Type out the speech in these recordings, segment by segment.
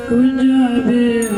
कुंज बिहारी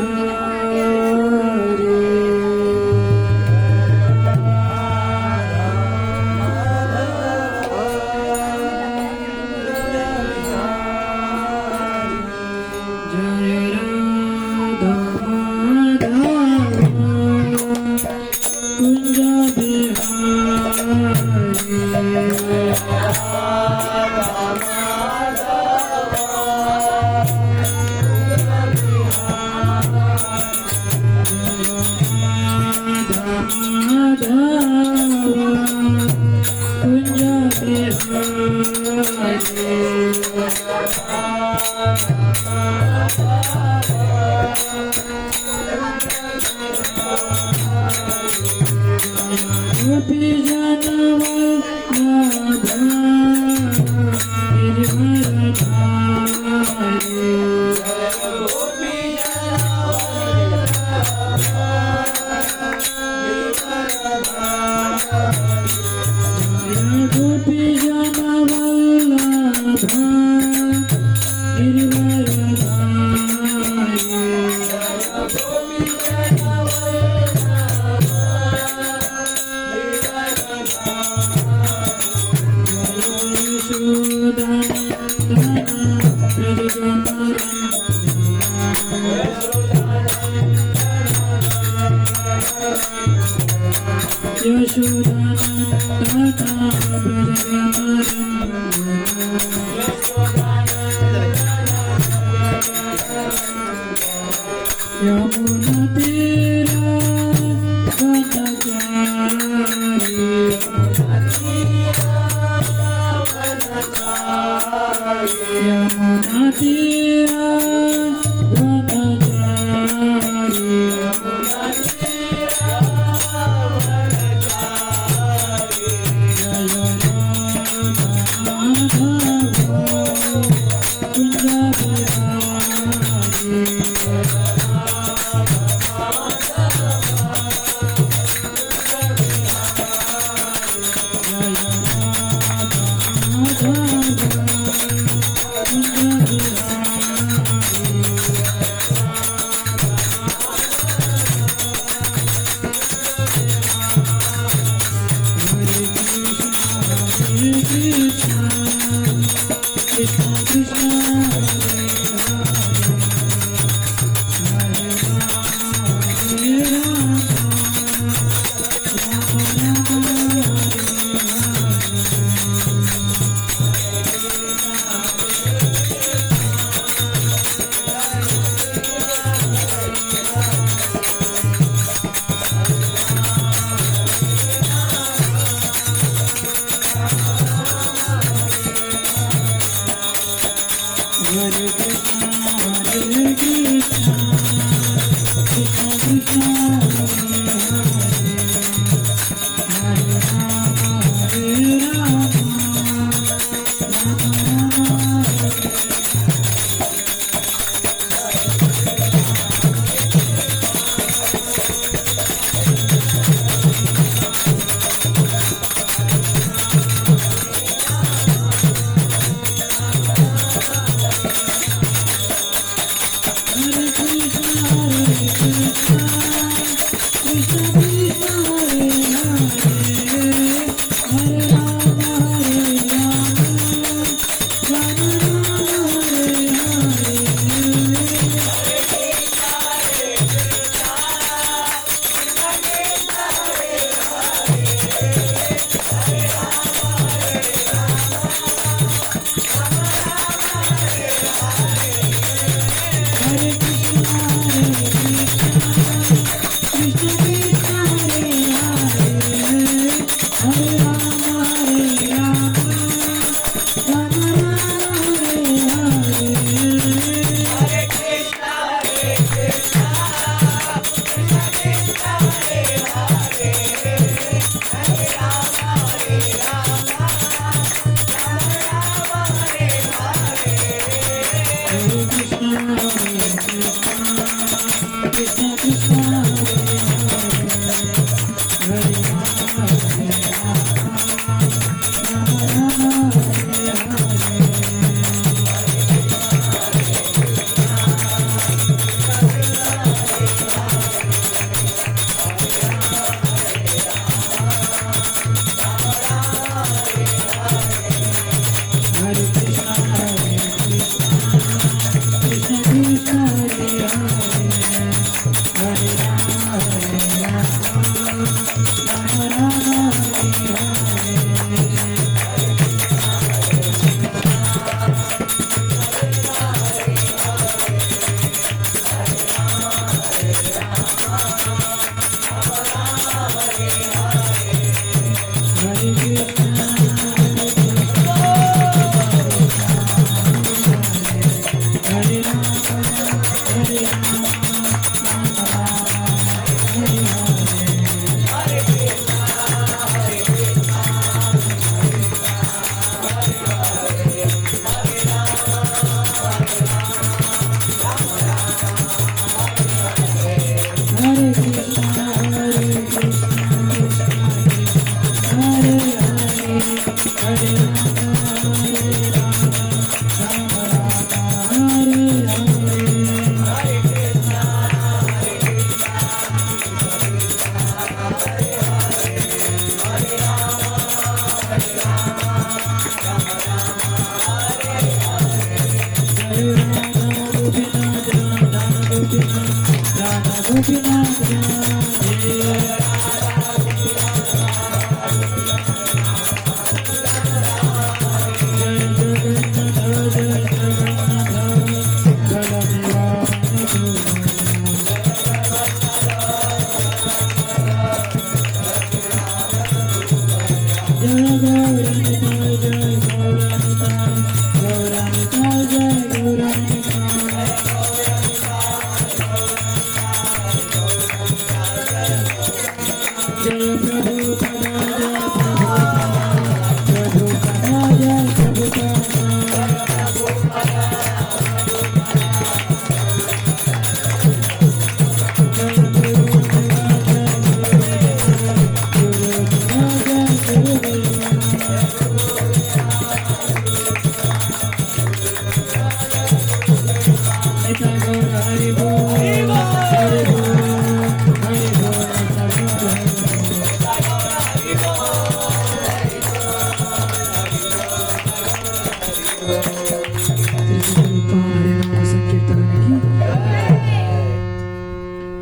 गोपीनाथ राधे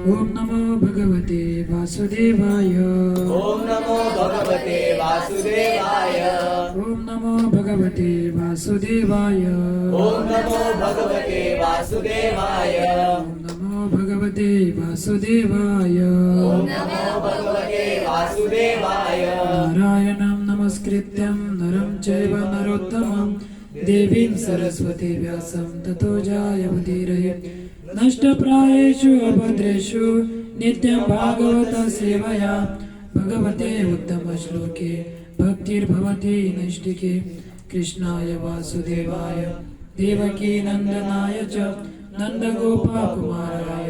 ओम नमो भगवते वासुदेवाय ओम नमो भगवते वासुदेवाय ओम नमो भगवते वासुदेवाय ओम नमो भगवते वासुदेवाय ओम नमो भगवते वासुदेवाय ओम नमो भगवते वासुदेवाय नारायणं नमस्कृत्यं नरं चैव नरोत्तमं देवीं सरस्वती व्यासं ततो जयमुदीरये नष्टप्रायेषु अभद्रेषु नित्यं भागवत सेवया भगवते उत्तमश्लोके भक्तिर्भवति नैष्टिके कृष्णाय वासुदेवाय देवकी नन्दनाय च नन्दगोपकुमाराय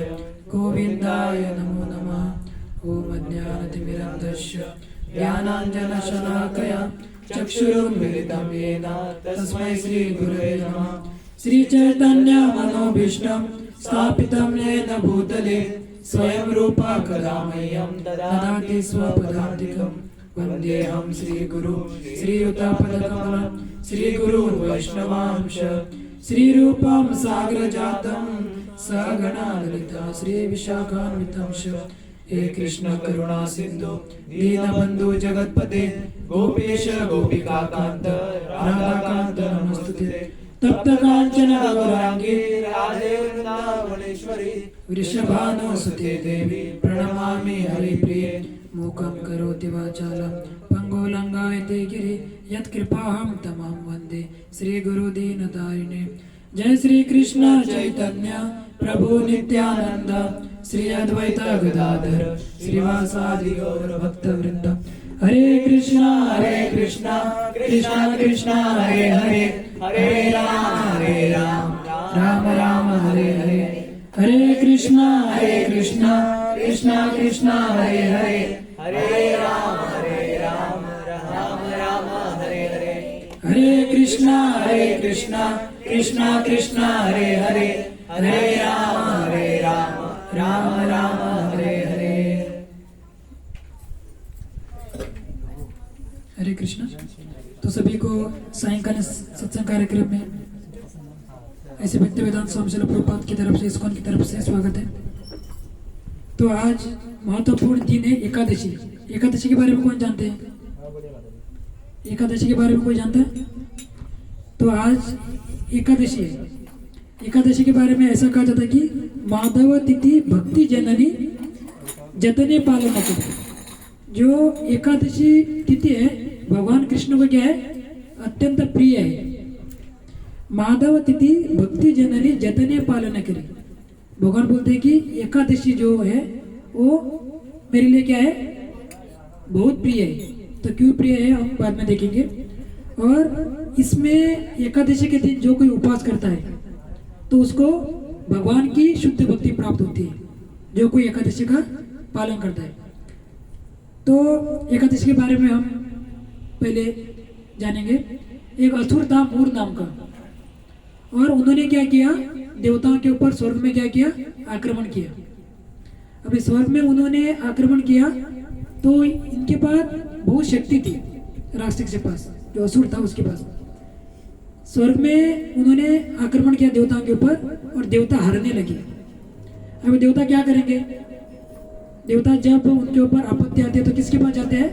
गोविन्दाय नमो नमः। ॐ अज्ञानतिमिरन्धस्य ज्ञानाञ्जनशलाकया चक्षुरुन्मिलितं येन तस्मै श्रीगुरवे नमः। श्रीचैतन्यमनोभीष्टं स्थापितं येन भूतले स्वयं रूपा कदा मह्यं ददाति स्वपदान्तिकं वन्देऽहं श्रीगुरु श्रीयुतपदकमलं श्रीगुरुन् वैष्णवांश श्रीरूपं साग्रजातं सगणा ललिता श्रीविशाखान्वितं च हे कृष्ण करुणा सिन्धु दीनबन्धु जगत्पते गोपेश गोपिकान्त राधाकान्त नमस्तुते तप्त कांचन गौरांगी राधे वृंदावनेश्वरी वृषभानुसुते देवी प्रणमामि हरिप्रिये मूकं करोति वाचालं पंगुलंगायते गिरि यत्कृपाहं तमां वन्दे श्रीगुरुदीनतारिणे। जय श्री कृष्ण चैतन्य प्रभु नित्यानंद श्री अद्वैत गदाधर श्रीवासादि गौर भक्तवृंद। हरे कृष्णा कृष्णा कृष्णा हरे हरे हरे राम राम राम हरे हरे। हरे कृष्णा कृष्णा कृष्णा हरे हरे हरे राम राम राम हरे हरे। हरे कृष्णा कृष्णा कृष्णा हरे हरे हरे राम राम हरे हरे। हरे कृष्णा। तो सभी को सायंकालीन सत्संग कार्यक्रम में ऐसे भक्ति वेदांत स्वामी श्रील प्रभुपाद की तरफ से इस्कॉन की तरफ से स्वागत है। तो आज महत्वपूर्ण दिन है एकादशी। एकादशी के बारे में कौन जानते हैं? एकादशी के बारे में कोई जानता है? तो आज एकादशी है। एकादशी के बारे में ऐसा कहा जाता है कि माधव तिथि भक्ति जननी जतने पालन करे। जो एकादशी तिथि है भगवान कृष्ण को क्या है? अत्यंत प्रिय है। माधव तिथि भक्ति जननी जतने पालन करे। भगवान बोलते हैं कि एकादशी जो है वो मेरे लिए क्या है? बहुत प्रिय है। तो क्यों प्रिय है हम बाद में देखेंगे। और इसमें एकादशी के दिन जो कोई उपवास करता है तो उसको भगवान की शुद्ध भक्ति प्राप्त होती है, जो कोई एकादशी का पालन करता है। तो एकादशी के बारे में हम पहले जानेंगे। एक असुर था मूर नाम का, और उन्होंने क्या किया? देवताओं के ऊपर स्वर्ग में क्या किया? आक्रमण किया। अभी स्वर्ग में उन्होंने आक्रमण किया तो इनके पास बहुत शक्ति थी, राक्षस के पास, जो असुर था उसके पास। स्वर्ग में उन्होंने आक्रमण किया देवताओं के ऊपर और देवता हारने लगे। अब देवता क्या करेंगे? देवता जब उनके ऊपर आपत्ति आती है तो किसके पास जाते हैं?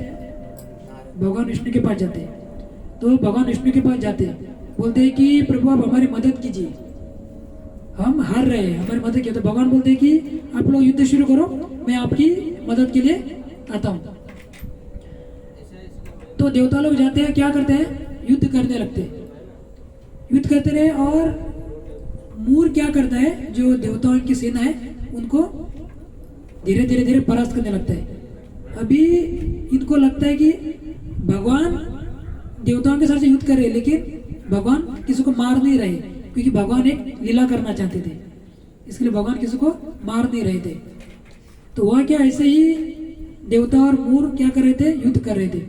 भगवान विष्णु के पास जाते हैं। तो भगवान विष्णु के पास जाते हैं, बोलते हैं कि प्रभु आप हमारी मदद कीजिए, हम हार रहे हैं, हमारी मदद कीजिए। तो भगवान बोलते हैं कि आप लोग युद्ध शुरू करो, मैं आपकी मदद के लिए आता हूँ। तो देवता लोग जाते हैं, क्या करते हैं? युद्ध करने लगते हैं, युद्ध करते रहे। और मूर क्या करता है? जो देवताओं की सेना है उनको धीरे धीरे धीरे परास्त करने लगता है। अभी इनको लगता है कि भगवान देवताओं के साथ से युद्ध कर रहे हैं, लेकिन भगवान किसी को मार नहीं रहे, क्योंकि भगवान एक लीला करना चाहते थे, इसलिए भगवान किसी को मार नहीं रहे थे। तो वह क्या, ऐसे ही देवता और मूर क्या कर रहे थे? युद्ध कर रहे थे।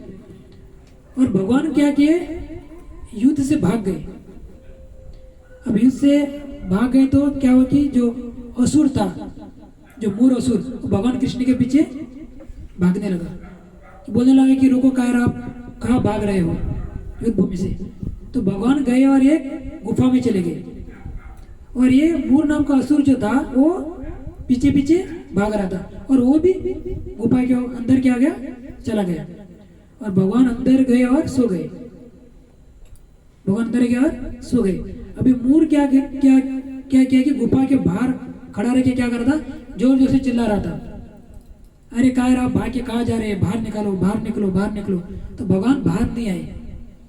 और भगवान क्या किए? युद्ध से भाग गए। अब युद्ध से भाग गए तो क्या हुआ कि जो असुर था, जो मूर असुर, भगवान कृष्ण के पीछे भागने लगा, बोलने लगा कि रुको, आप कहाँ भाग रहे हो युद्ध भूमि से? तो भगवान गए और एक गुफा में चले गए, और ये मूर नाम का असुर जो था वो पीछे पीछे भाग रहा था, और वो भी गुफा के अंदर क्या गया? चला गया। और भगवान अंदर गए और सो गए, भगवान अंदर गए और सो गए। अभी मूर क्या क्या क्या किया कि गुफा के बाहर खड़ा रह के क्या कर रहा था? जोर जोर से चिल्ला रहा था, अरे कायर आप भाग के कहाँ जा रहे हैं, बाहर निकालो, बाहर निकलो, बाहर निकलो। तो भगवान बाहर नहीं आए।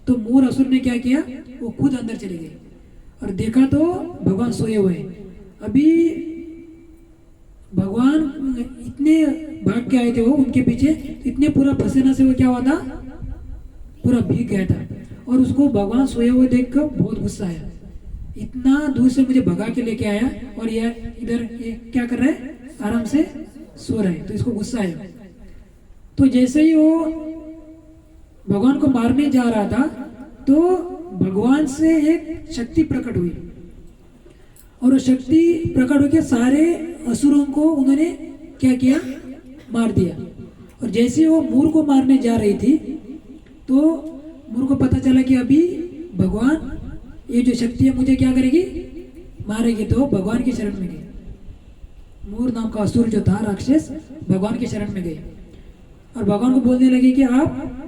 तो मूर असुर ने क्या किया? वो खुद अंदर चले गए और देखा तो भगवान सोए हुए हैं। अभी भगवान इतने भाग के आए थे वो उनके पीछे, इतने पूरा पसीना से वो क्या हुआ था? पूरा भीग गया था। और उसको भगवान सोए हुए देखकर बहुत गुस्सा आया, इतना दूर से मुझे भगा के लेके आया और ये इधर क्या कर रहा है? आराम से सो रहे हैं। तो इसको गुस्सा आया। तो जैसे ही वो भगवान को मारने जा रहा था तो भगवान से एक शक्ति प्रकट हुई, और वो शक्ति प्रकट होकर सारे असुरों को उन्होंने क्या किया? मार दिया। और जैसे वो मूर को मारने जा रही थी तो मूर को पता चला कि अभी भगवान ये जो शक्ति है मुझे क्या करेगी? मारेगी। तो भगवान की शरण में गई। मूर नाम का असुर जो था, राक्षस, भगवान की शरण में गए और भगवान को बोलने लगे कि आप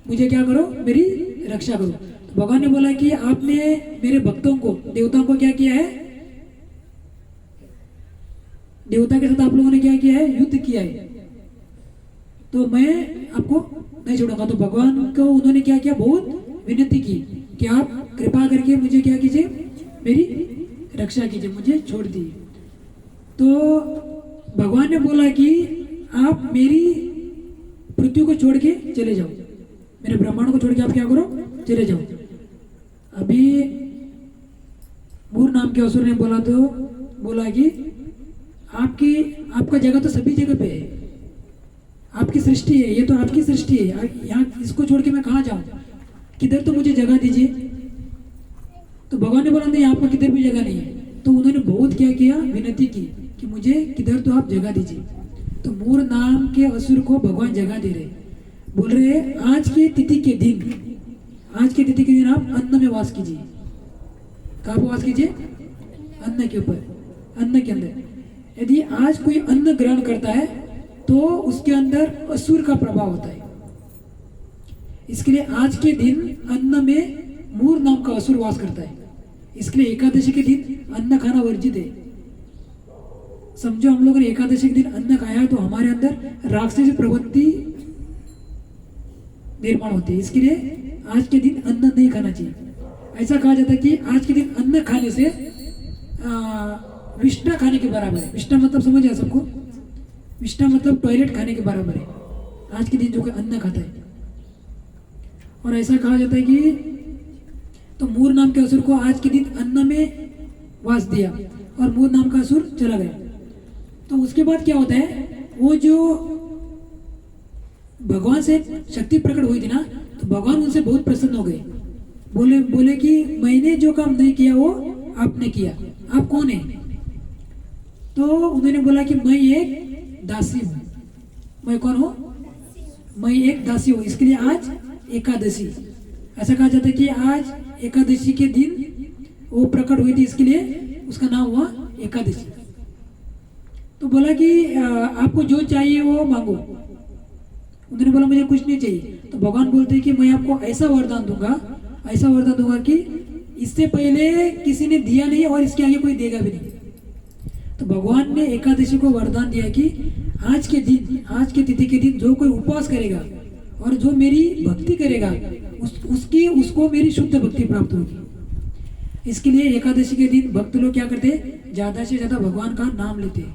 मुझे क्या करो? मेरी रक्षा करो। तो भगवान ने बोला कि आपने मेरे भक्तों को, देवताओं को क्या किया है? देवता के साथ आप लोगों ने क्या किया है? युद्ध किया है, तो मैं आपको नहीं छोड़ूंगा। तो भगवान को उन्होंने क्या किया? बहुत विनती की कि आप कृपा करके मुझे क्या कीजिए? मेरी रक्षा कीजिए, मुझे छोड़ दिए। तो भगवान ने बोला कि आप मेरी पृथ्वी को छोड़ के चले जाओ, मेरे ब्रह्मांड को छोड़ के आप क्या करो? चले जाओ। अभी मूर नाम के असुर ने बोला कि आपका जगह तो सभी जगह पे है, आपकी सृष्टि है, ये तो आपकी सृष्टि है, यहाँ इसको छोड़ के मैं कहाँ जाऊँ? किधर तो मुझे जगह दीजिए। तो भगवान ने बोला नहीं, आपको किधर भी जगह नहीं है। तो उन्होंने बहुत क्या किया? विनती की कि मुझे किधर तो आप जगह दीजिए। तो मूर नाम के असुर को भगवान जगह दे रहे, बोल रहे आज की तिथि के दिन आप अन्न में वास कीजिए। कहाँ पर वास कीजिए? अन्न के ऊपर, अन्न के अंदर। यदि आज कोई अन्न ग्रहण करता है तो उसके अंदर असुर का प्रभाव होता है, इसके लिए आज के दिन अन्न में मूर नाम का असुर वास करता है। इसके लिए एकादशी के दिन अन्न खाना वर्जित है। समझो, हम लोगों ने एकादशी के दिन अन्न खाया तो हमारे अंदर राक्षसी प्रवृत्ति निर्माण होती है। इसके लिए आज के दिन अन्न नहीं खाना चाहिए। ऐसा कहा जाता है कि आज के दिन अन्न खाने से विष्ठा खाने के बराबर है। विष्ठा मतलब समझ आया सबको? विष्ठा मतलब टॉयलेट खाने के बराबर है आज के दिन जो कोई अन्न खाता है। और ऐसा कहा जाता है कि तो मूर नाम के असुर को आज के दिन अन्न में वास दिया और मूर नाम का असुर चला गया। तो उसके बाद क्या होता है? वो जो भगवान से शक्ति प्रकट हुई थी ना, तो भगवान उनसे बहुत प्रसन्न हो गए। बोले कि मैंने जो काम नहीं किया वो आपने किया, आप कौन है? तो उन्होंने बोला कि मैं एक दासी हूँ। मैं कौन हूँ? मैं एक दासी हूँ। इसके लिए आज एकादशी, ऐसा कहा जाता है कि आज एकादशी के दिन वो प्रकट हुई थी, इसके लिए उसका नाम हुआ एकादशी। तो बोला कि आपको जो चाहिए वो मांगो। उन्होंने बोला मुझे कुछ नहीं चाहिए। तो भगवान बोलते हैं कि मैं आपको ऐसा वरदान दूंगा, ऐसा वरदान दूंगा कि इससे पहले किसी ने दिया नहीं और इसके आगे कोई देगा भी नहीं। तो भगवान ने एकादशी को वरदान दिया कि आज के दिन, आज के तिथि के दिन जो कोई उपवास करेगा और जो मेरी भक्ति करेगा उसको मेरी शुद्ध भक्ति प्राप्त होगी। इसके लिए एकादशी के दिन भक्त लोग क्या करते हैं, ज्यादा से ज्यादा भगवान का नाम लेते हैं,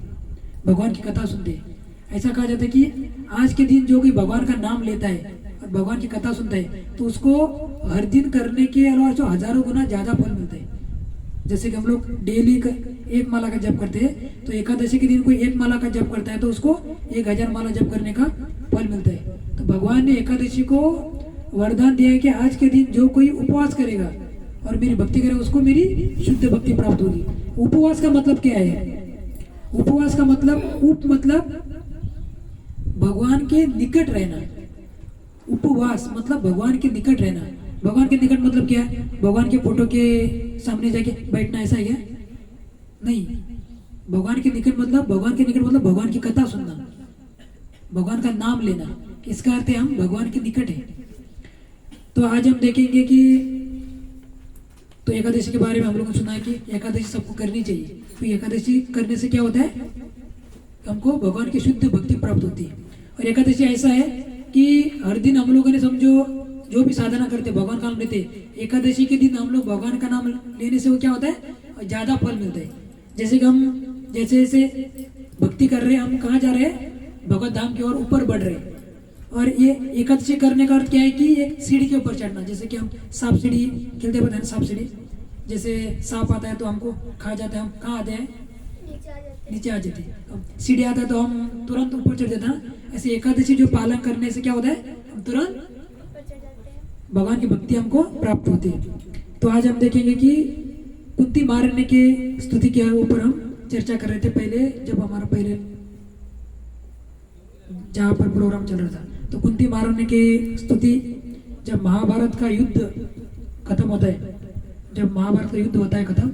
भगवान की कथा सुनते हैं। ऐसा कहा जाता है कि आज के दिन जो कोई भगवान का नाम लेता है और भगवान की कथा सुनता है तो उसको हर दिन करने के अलावा जो हजारों गुना ज्यादा फल मिलता है। जैसे कि हम लोग डेली एक माला का जप करते हैं, तो एकादशी के दिन कोई एक माला का जप करता है तो उसको 1000 माला जप करने का फल मिलता है। तो भगवान ने एकादशी को वरदान दिया है कि आज के दिन जो कोई उपवास करेगा और मेरी भक्ति करेगा उसको मेरी शुद्ध भक्ति प्राप्त होगी। उपवास का मतलब क्या है? उपवास का मतलब भगवान के निकट रहना। उपवास मतलब भगवान के निकट रहना। भगवान के निकट मतलब क्या है? भगवान के फोटो के सामने जाके बैठना, ऐसा है क्या? नहीं। भगवान के निकट मतलब भगवान की कथा सुनना, भगवान का नाम लेना। इसका अर्थ है हम भगवान के निकट है। तो आज हम देखेंगे कि तो एकादशी के बारे में हम लोगों ने सुना है कि एकादशी सबको करनी चाहिए। तो एकादशी करने से क्या होता है? हमको भगवान की शुद्ध भक्ति प्राप्त होती है। और एकादशी ऐसा है कि हर दिन हम लोगों ने समझो जो भी साधना करते भगवान का नाम लेते, एकादशी के दिन हम लोग भगवान का नाम लेने से वो क्या होता है, ज्यादा फल मिलता है। जैसे कि हम जैसे भक्ति कर रहे हैं, हम कहाँ जा रहे हैं? भगवत धाम की ओर ऊपर बढ़ रहे हैं। और ये एकादशी करने का अर्थ क्या है कि एक सीढ़ी के ऊपर चढ़ना। जैसे कि हम सांप सीढ़ी खेलते हैं, सांप सीढ़ी, जैसे सांप आता है तो हमको खा जाता है, हम कहाँ आते हैं? नीचे आ जाते हैं। सीढ़ी आता है तो हम तुरंत ऊपर चढ़ जाते हैं। ऐसे एकादशी जो पालन करने से क्या होता है, हम तुरंत भगवान की भक्ति हमको प्राप्त होती है। तो आज हम देखेंगे कि कुंती महारानी के स्तुति के ऊपर हम चर्चा कर रहे थे पहले, जब हमारा पहले जहाँ पर प्रोग्राम चल रहा था। तो कुंती महारानी की स्तुति, जब महाभारत का युद्ध खत्म होता है, जब महाभारत का युद्ध होता है खत्म,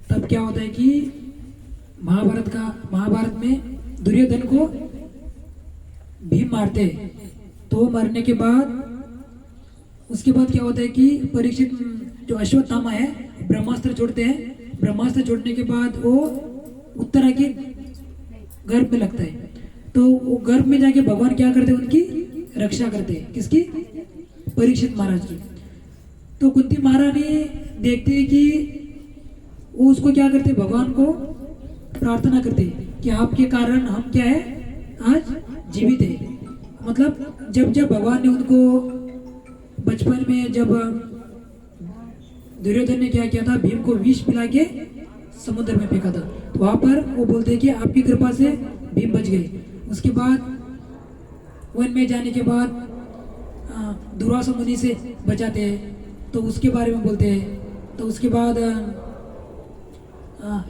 तब क्या होता है कि महाभारत में दुर्योधन को भीम मारते हैं। तो मरने के बाद उसके बाद क्या होता है कि परीक्षित जो अश्वत्थामा है ब्रह्मास्त्र छोड़ते हैं। ब्रह्मास्त्र छोड़ने के बाद वो उत्तरा के गर्भ में लगता है। तो वो गर्भ में जाके भगवान क्या करते हैं, उनकी रक्षा करते हैं। किसकी? परीक्षित महाराज की। तो कुंती महारानी देखते हैं कि वो उसको क्या करते, भगवान को प्रार्थना करते हैं कि आपके कारण हम क्या है, आज जीवित है। मतलब जब भगवान ने उनको बचपन में, जब दुर्योधन ने क्या किया था, भीम को विष पिला के समुद्र में फेंका था, तो वहां पर वो बोलते हैं कि आपकी कृपा से भीम बच गए। उसके बाद वन में जाने के बाद दुर्वासा मुनि से बचाते हैं, तो उसके बारे में बोलते हैं। तो उसके बाद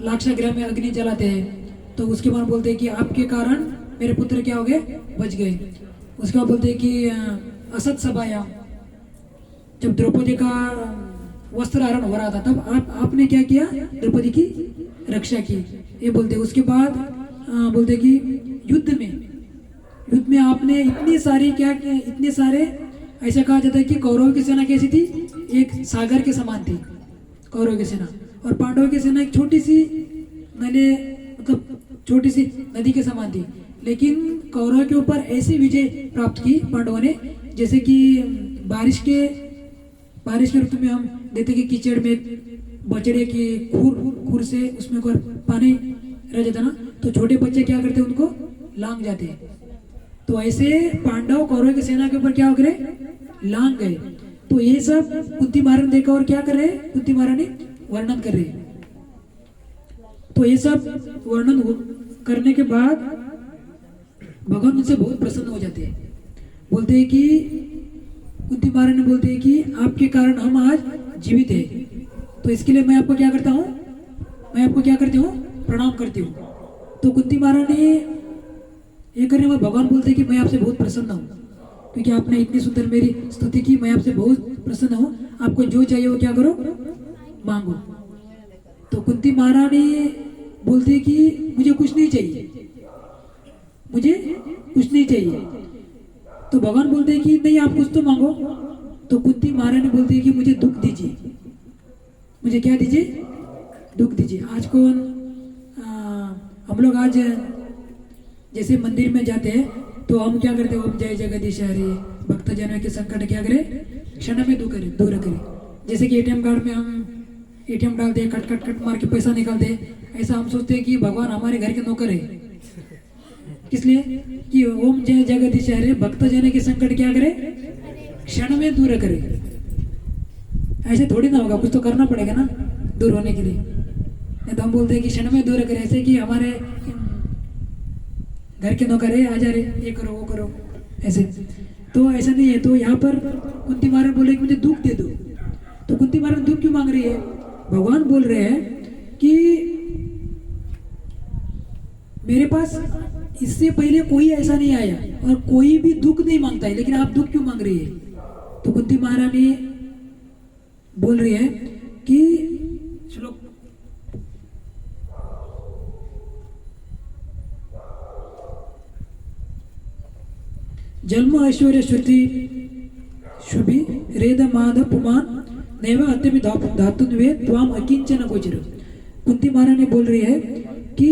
लाक्षागृह में अग्नि जलाते हैं, तो उसके बाद बोलते हैं कि आपके कारण मेरे पुत्र क्या हो गए, बच गए। उसके बाद बोलते हैं कि असत सभाया, जब द्रौपदी का वस्त्र हरण हो रहा था, तब आपने क्या किया, द्रौपदी की रक्षा की, ये बोलते। उसके बाद बोलते कि युद्ध में आपने इतनी सारी इतने सारे, ऐसा कहा जाता है कि कौरव की सेना कैसी थी, एक सागर के समान थी कौरव की सेना, और पांडवों की सेना एक छोटी सी नदी के समान थी। लेकिन कौरव के ऊपर ऐसी विजय प्राप्त की पांडवों ने, जैसे कि बारिश के ऋतु में हम देखते कि कीचड़ में बछड़े की खुर से उसमें पानी रह जाता ना, तो छोटे बच्चे क्या करते, उनको लांग जाते हैं। तो ऐसे पांडव कौरव की सेना के ऊपर क्या हो गए, लांग गए। तो ये सब कुंती महारानी देखा और क्या कर रहे हैं, कुंती महारानी वर्णन कर रहे हैं। तो ये सब वर्णन करने के बाद भगवान उनसे बहुत प्रसन्न हो जाते हैं। बोलते हैं कि कुंती महारानी बोलते हैं कि आपके कारण हम आज जीवित हैं, तो इसके लिए मैं आपको क्या करता हूँ, प्रणाम करती हूँ। तो कुंती महारानी ये करने में भगवान बोलते हैं कि मैं आपसे बहुत प्रसन्न हूँ, क्योंकि आपने इतनी सुंदर मेरी स्तुति की, मैं आपसे बहुत प्रसन्न हूँ। आपको जो चाहिए वो क्या करो, मांगो। तो कुंती महारानी बोलती है कि मुझे कुछ नहीं चाहिए, मुझे कुछ नहीं चाहिए। तो भगवान बोलते हैं कि नहीं, आप कुछ तो मांगो। तो कुंती महारानी बोलती है कि मुझे दुख दीजिए। मुझे क्या दीजिए? दुख दीजिए। आज कौन हम लोग आज जैसे मंदिर में जाते हैं तो हम क्या करते हैं? ओम जय जगदीश हरे, भक्तजनों के संकट क्या करें? क्षण में दूर करें। जैसे कि एटीएम कार्ड में हम एटीएम डालते हैं, कट कट कट मार के पैसा निकालते हैं। ऐसा हम सोचते हैं कि भगवान हमारे घर के नौकर है। इसलिए कि ओम जय जगदीश हरे, भक्तजनों के संकट क्या करे? क्षण में दूर करे। ऐसे थोड़ी ना होगा, कुछ तो करना पड़ेगा ना दूर होने के लिए। नहीं तो हम बोलते हैं कि क्षण में दूर करे, ऐसे कि हमारे घर के नौकर है, आ जा रहे, ये करो वो करो, ऐसे। तो ऐसा नहीं है। तो यहाँ पर कुंती महारानी बोल रही कि मुझे दुख दे दो। तो कुंती महारानी दुख क्यों मांग रही है? भगवान बोल रहे हैं कि मेरे पास इससे पहले कोई ऐसा नहीं आया और कोई भी दुख नहीं मांगता है, लेकिन आप दुख क्यों मांग रही है? तो कुंती महारानी बोल रही है कि श्लोक जन्म ऐश्वर्य श्रुति शुभि रेद माध पुमान नैव अत्यमि धातुन्वे त्वाम अकिंचन गोचर। कुंती महारानी बोल रही है कि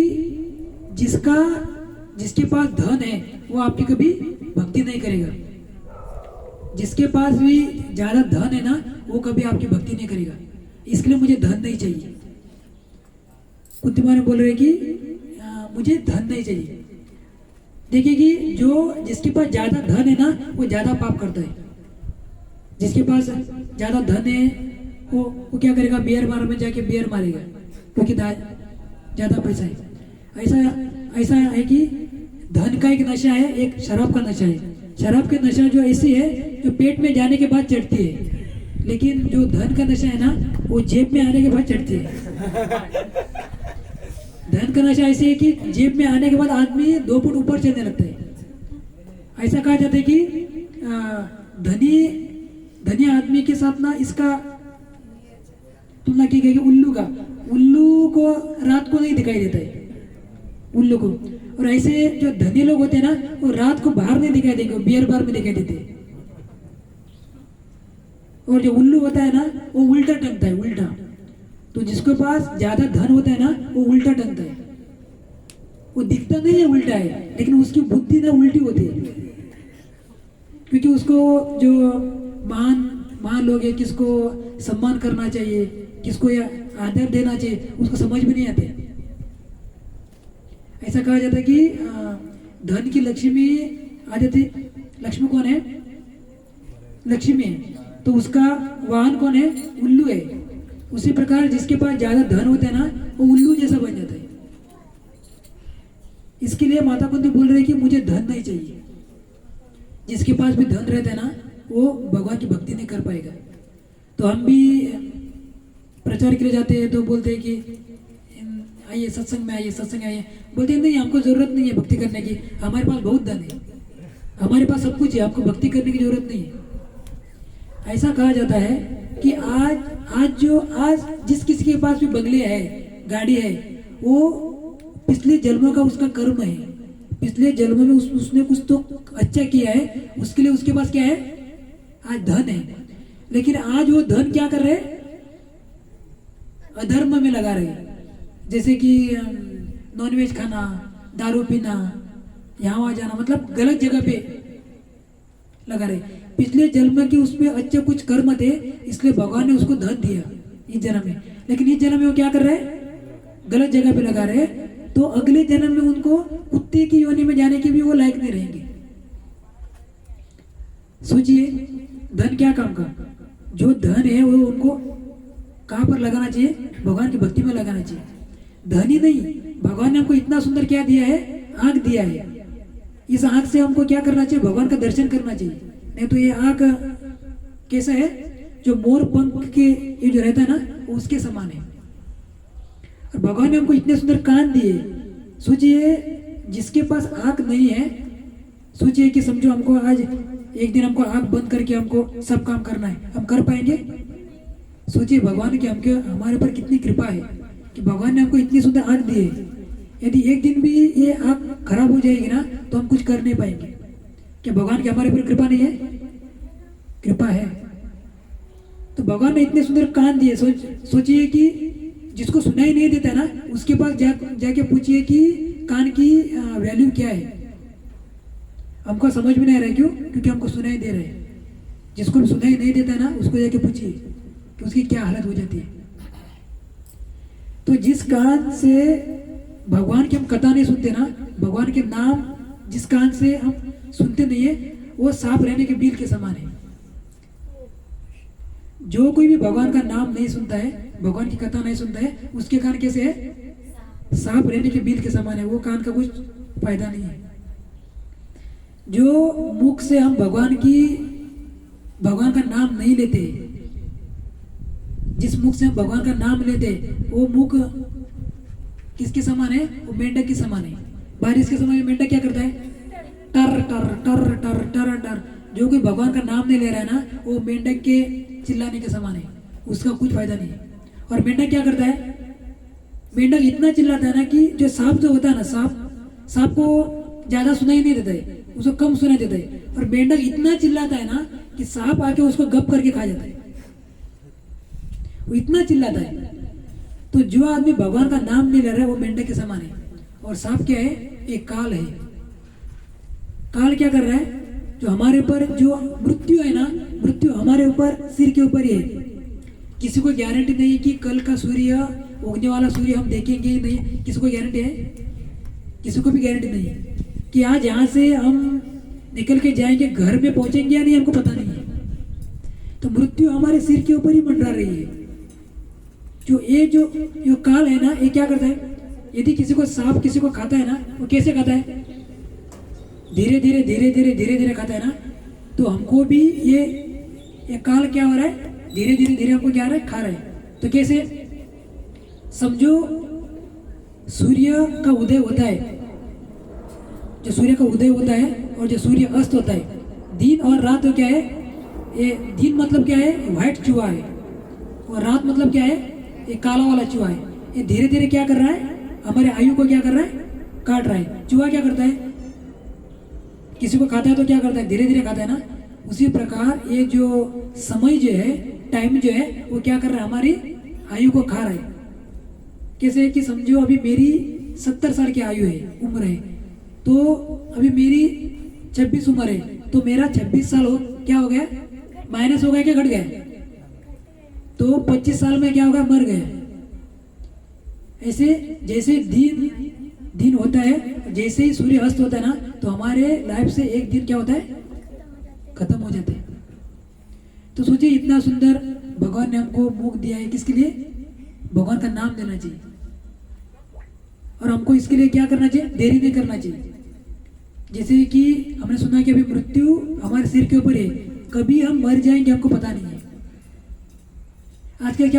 जिसके पास धन है वो आपकी कभी भक्ति नहीं करेगा। जिसके पास भी ज्यादा धन है ना, वो कभी आपकी भक्ति नहीं करेगा। इसके लिए मुझे धन नहीं चाहिए। कुंती महारानी बोल रही है कि मुझे धन नहीं चाहिए। देखिए कि जिसके पास ज्यादा धन है ना, वो ज्यादा पाप करता है। जिसके पास ज्यादा धन है वो क्या करेगा? बियर बार में जाके बियर मारेगा, क्योंकि ज्यादा पैसा है। ऐसा है कि धन का एक नशा है, एक शराब का नशा है। शराब की नशा जो ऐसी है जो पेट में जाने के बाद चढ़ती है, लेकिन जो धन का नशा है ना, वो जेब में आने के बाद चढ़ती है। धन का नशा ऐसी है कि जेब में आने के बाद आदमी 2 फुट ऊपर चलने लगता है। ऐसा कहा जाता है कि धनी आदमी के साथ ना इसका तुलना की गई। उल्लू को रात को नहीं दिखाई देता है, उल्लू को। और ऐसे जो धनी लोग होते हैं ना, वो रात को बाहर नहीं दिखाई देंगे, बियर बार में दिखाई देते हैं। और जो उल्लू होता है ना, वो उल्टा टंगता है, उल्टा। तो जिसके पास ज्यादा धन होता है ना, वो उल्टा टंगता है। वो दिखता नहीं है उल्टा है, लेकिन उसकी बुद्धि ना उल्टी होती है। क्योंकि उसको जो महान लोग हैं, किसको सम्मान करना चाहिए, किसको आदर देना चाहिए, उसको समझ में नहीं आते। ऐसा कहा जाता है कि धन की लक्ष्मी आ जाती। लक्ष्मी कौन है? लक्ष्मी है। तो उसका वाहन कौन है? उल्लू है। उसी प्रकार जिसके पास ज्यादा धन होता है ना, वो उल्लू जैसा बन जाता है। इसके लिए माता कुंती बोल रही है कि मुझे धन नहीं चाहिए। जिसके पास भी धन रहता है ना, वो भगवान की भक्ति नहीं कर पाएगा। तो हम भी प्रचार के लिए जाते हैं तो बोलते हैं कि आइए सत्संग में, आइए सत्संग आइए। बोलते हैं नहीं, हमको जरूरत नहीं है भक्ति करने की, हमारे पास बहुत धन है, हमारे पास सब कुछ है, आपको भक्ति करने की जरूरत नहीं है। ऐसा कहा जाता है कि आज जिस किसी के पास भी बंगले है, गाड़ी है, वो पिछले जन्मों का उसका कर्म है। पिछले जन्मों में उसने कुछ तो अच्छा किया है, उसके लिए उसके पास क्या है? आज धन है। लेकिन आज वो धन क्या कर रहे? अधर्म में लगा रहे। जैसे कि नॉनवेज खाना, दारू पीना, यहाँ वहाँ जाना, मतलब गलत जगह पे लगा रहे। पिछले जन्म की उसमें अच्छे कुछ कर्म थे, इसलिए भगवान ने उसको धन दिया इस जन्म में। लेकिन इस जन्म में वो क्या कर रहे? गलत जगह पे लगा रहे। तो अगले जन्म में उनको कुत्ते की योनि में जाने के भी वो लायक नहीं रहेंगे। सोचिए, धन क्या काम का? जो धन है वो उनको कहाँ पर लगाना चाहिए? भगवान की भक्ति में लगाना चाहिए। धन ही नहीं, भगवान ने हमको इतना सुंदर क्या दिया है? आंख दिया है। इस आंख से हमको क्या करना चाहिए? भगवान का दर्शन करना चाहिए। नहीं तो ये आंख कैसा है? जो मोर पंख के ये जो रहता है ना, वो उसके समान है। और भगवान ने हमको इतने सुंदर कान दिए। सोचिए, जिसके पास आंख नहीं है, सोचिए कि समझो हमको आज एक दिन हमको आंख बंद करके हमको सब काम करना है, हम कर पाएंगे? सोचिए भगवान की हमारे पर कितनी कृपा है कि भगवान ने हमको इतनी सुंदर आंख दी है, यदि एक दिन भी ये आँख खराब हो जाएगी ना तो हम कुछ कर नहीं पाएंगे। क्या भगवान की हमारे ऊपर कृपा नहीं है? कृपा है। तो भगवान ने इतने सुंदर कान दिए। सोचिए कि जिसको सुनाई नहीं देता ना उसके पास जाके पूछिए कि कान की वैल्यू क्या है। हमको समझ में नहीं आ रहा है, क्यों? क्योंकि हमको सुनाई दे रहा है। जिसको भी सुनाई नहीं देता ना उसको जाके पूछिए कि उसकी क्या हालत हो जाती है। तो जिस कान से भगवान की हम कथा नहीं सुनते ना, भगवान के नाम जिस कान से हम सुनते नहीं है, वो सांप रहने के बिल के समान है। जो कोई भी भगवान का नाम नहीं सुनता है, भगवान की कथा नहीं सुनता है, उसके कान कैसे है? सांप रहने के बिल के समान है। वो कान का कुछ फायदा नहीं है। जो मुख से हम भगवान का नाम नहीं लेते, जिस मुख से हम भगवान का नाम लेते, वो मुख किसके समान है? वो मेंढक के समान है। बारिश के समय में मेंढक क्या करता है? टर टर टर टर टर टर। जो कोई भगवान का नाम नहीं ले रहा है ना, वो मेंढक के चिल्लाने के समान है। उसका कुछ फायदा नहीं है। और मेंढक क्या करता है? मेंढक इतना चिल्लाता है ना कि जो सांप जो होता है ना, सांप को ज्यादा सुनाई नहीं देता है, उसको कम सुनाई देता है। और मेंढक इतना चिल्लाता है ना कि सांप आके उसको गप करके खा जाता है। वो इतना चिल्लाता है। तो जो आदमी भगवान का नाम नहीं ले रहा है वो मेंढक के समान है। और सांप क्या है? एक काल है। काल क्या कर रहा है? जो हमारे ऊपर जो मृत्यु है ना, मृत्यु हमारे ऊपर सिर के ऊपर ही है। किसी को गारंटी नहीं कि कल का सूर्य, उगने वाला सूर्य हम देखेंगे ही नहीं। किसी को गारंटी है? किसी को भी गारंटी नहीं है कि आज यहाँ से हम निकल के जाएंगे, घर में पहुंचेंगे या नहीं, हमको पता नहीं है। तो मृत्यु हमारे सिर के ऊपर ही मंडरा रही है। जो काल है ना, ये क्या करता है? यदि किसी को सांप किसी को खाता है ना, वो कैसे खाता है? धीरे धीरे धीरे धीरे धीरे धीरे खाता है ना। तो हमको भी ये काल क्या हो रहा है? धीरे धीरे धीरे हमको क्या हो रहा है? खा रहा है। तो कैसे? समझो सूर्य का उदय होता है, जो सूर्य का उदय होता है और जो सूर्य अस्त होता है, दिन और रात तो क्या है? ये दिन मतलब क्या है? व्हाइट चूहा है। और रात मतलब क्या है? ये काला वाला चूहा है। ये धीरे धीरे क्या कर रहा है? हमारे आयु को क्या कर रहा है? काट रहा है। चूहा क्या करता है? किसी को खाता है तो क्या करता है? धीरे धीरे खाता है ना। उसी प्रकार ये जो समय जो है, टाइम जो है, वो क्या कर रहा है? हमारी आयु को खा रहा है। कैसे? कि समझो अभी मेरी 70 साल की आयु है, उम्र है, तो अभी मेरी 26 उम्र है, तो मेरा 26 साल क्या हो गया? माइनस हो गया क्या घट गया? तो 25 साल में क्या होगा? मर गया। ऐसे जैसे दिन होता है, जैसे ही सूर्य अस्त होता है ना, तो हमारे लाइफ से एक दिन क्या होता है? खत्म हो जाता है। तो सोचिए इतना सुंदर भगवान ने हमको मुख दिया है, किसके लिए? भगवान का नाम लेना चाहिए। और हमको इसके लिए क्या करना चाहिए? देरी नहीं करना चाहिए। जैसे कि हमने सुना कि अभी मृत्यु हमारे सिर के ऊपर है, कभी हम मर जाएंगे हमको पता नहीं है। आजकल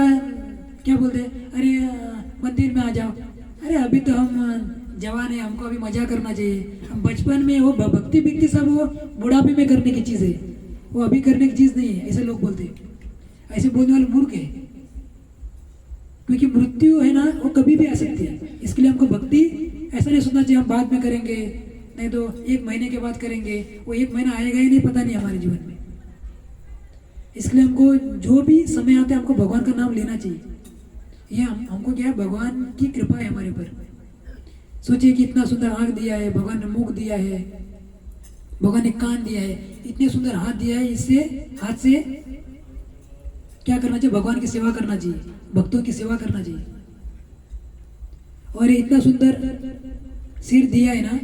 क्या बोलते हैं? अरे मंदिर में आ जाओ। अरे अभी तो हम जवान है, हमको अभी मजा करना चाहिए। हम बचपन में वो भक्ति सब वो बुढ़ापे में करने की चीज है, वो अभी करने की चीज नहीं है, ऐसे लोग बोलते हैं। ऐसे बोलने वाले मूर्ख है। क्योंकि मृत्यु है ना, वो कभी भी आ सकती है। इसके लिए हमको भक्ति ऐसा नहीं सोचना चाहिए हम बाद में करेंगे, नहीं तो 1 महीने के बाद करेंगे। वो 1 महीना आएगा ही नहीं, पता नहीं हमारे जीवन में। इसलिए हमको जो भी समय आता है हमको भगवान का नाम लेना चाहिए। ये हमको क्या है? भगवान की कृपा है हमारे ऊपर। सोचिए कि इतना सुंदर आंख दिया है भगवान ने, मुख दिया है भगवान ने, कान दिया है, इतने सुंदर हाथ दिया है। इससे हाथ से क्या करना चाहिए? भगवान की सेवा करना चाहिए, भक्तों की सेवा करना चाहिए। और ये इतना सुंदर सिर दिया है ना,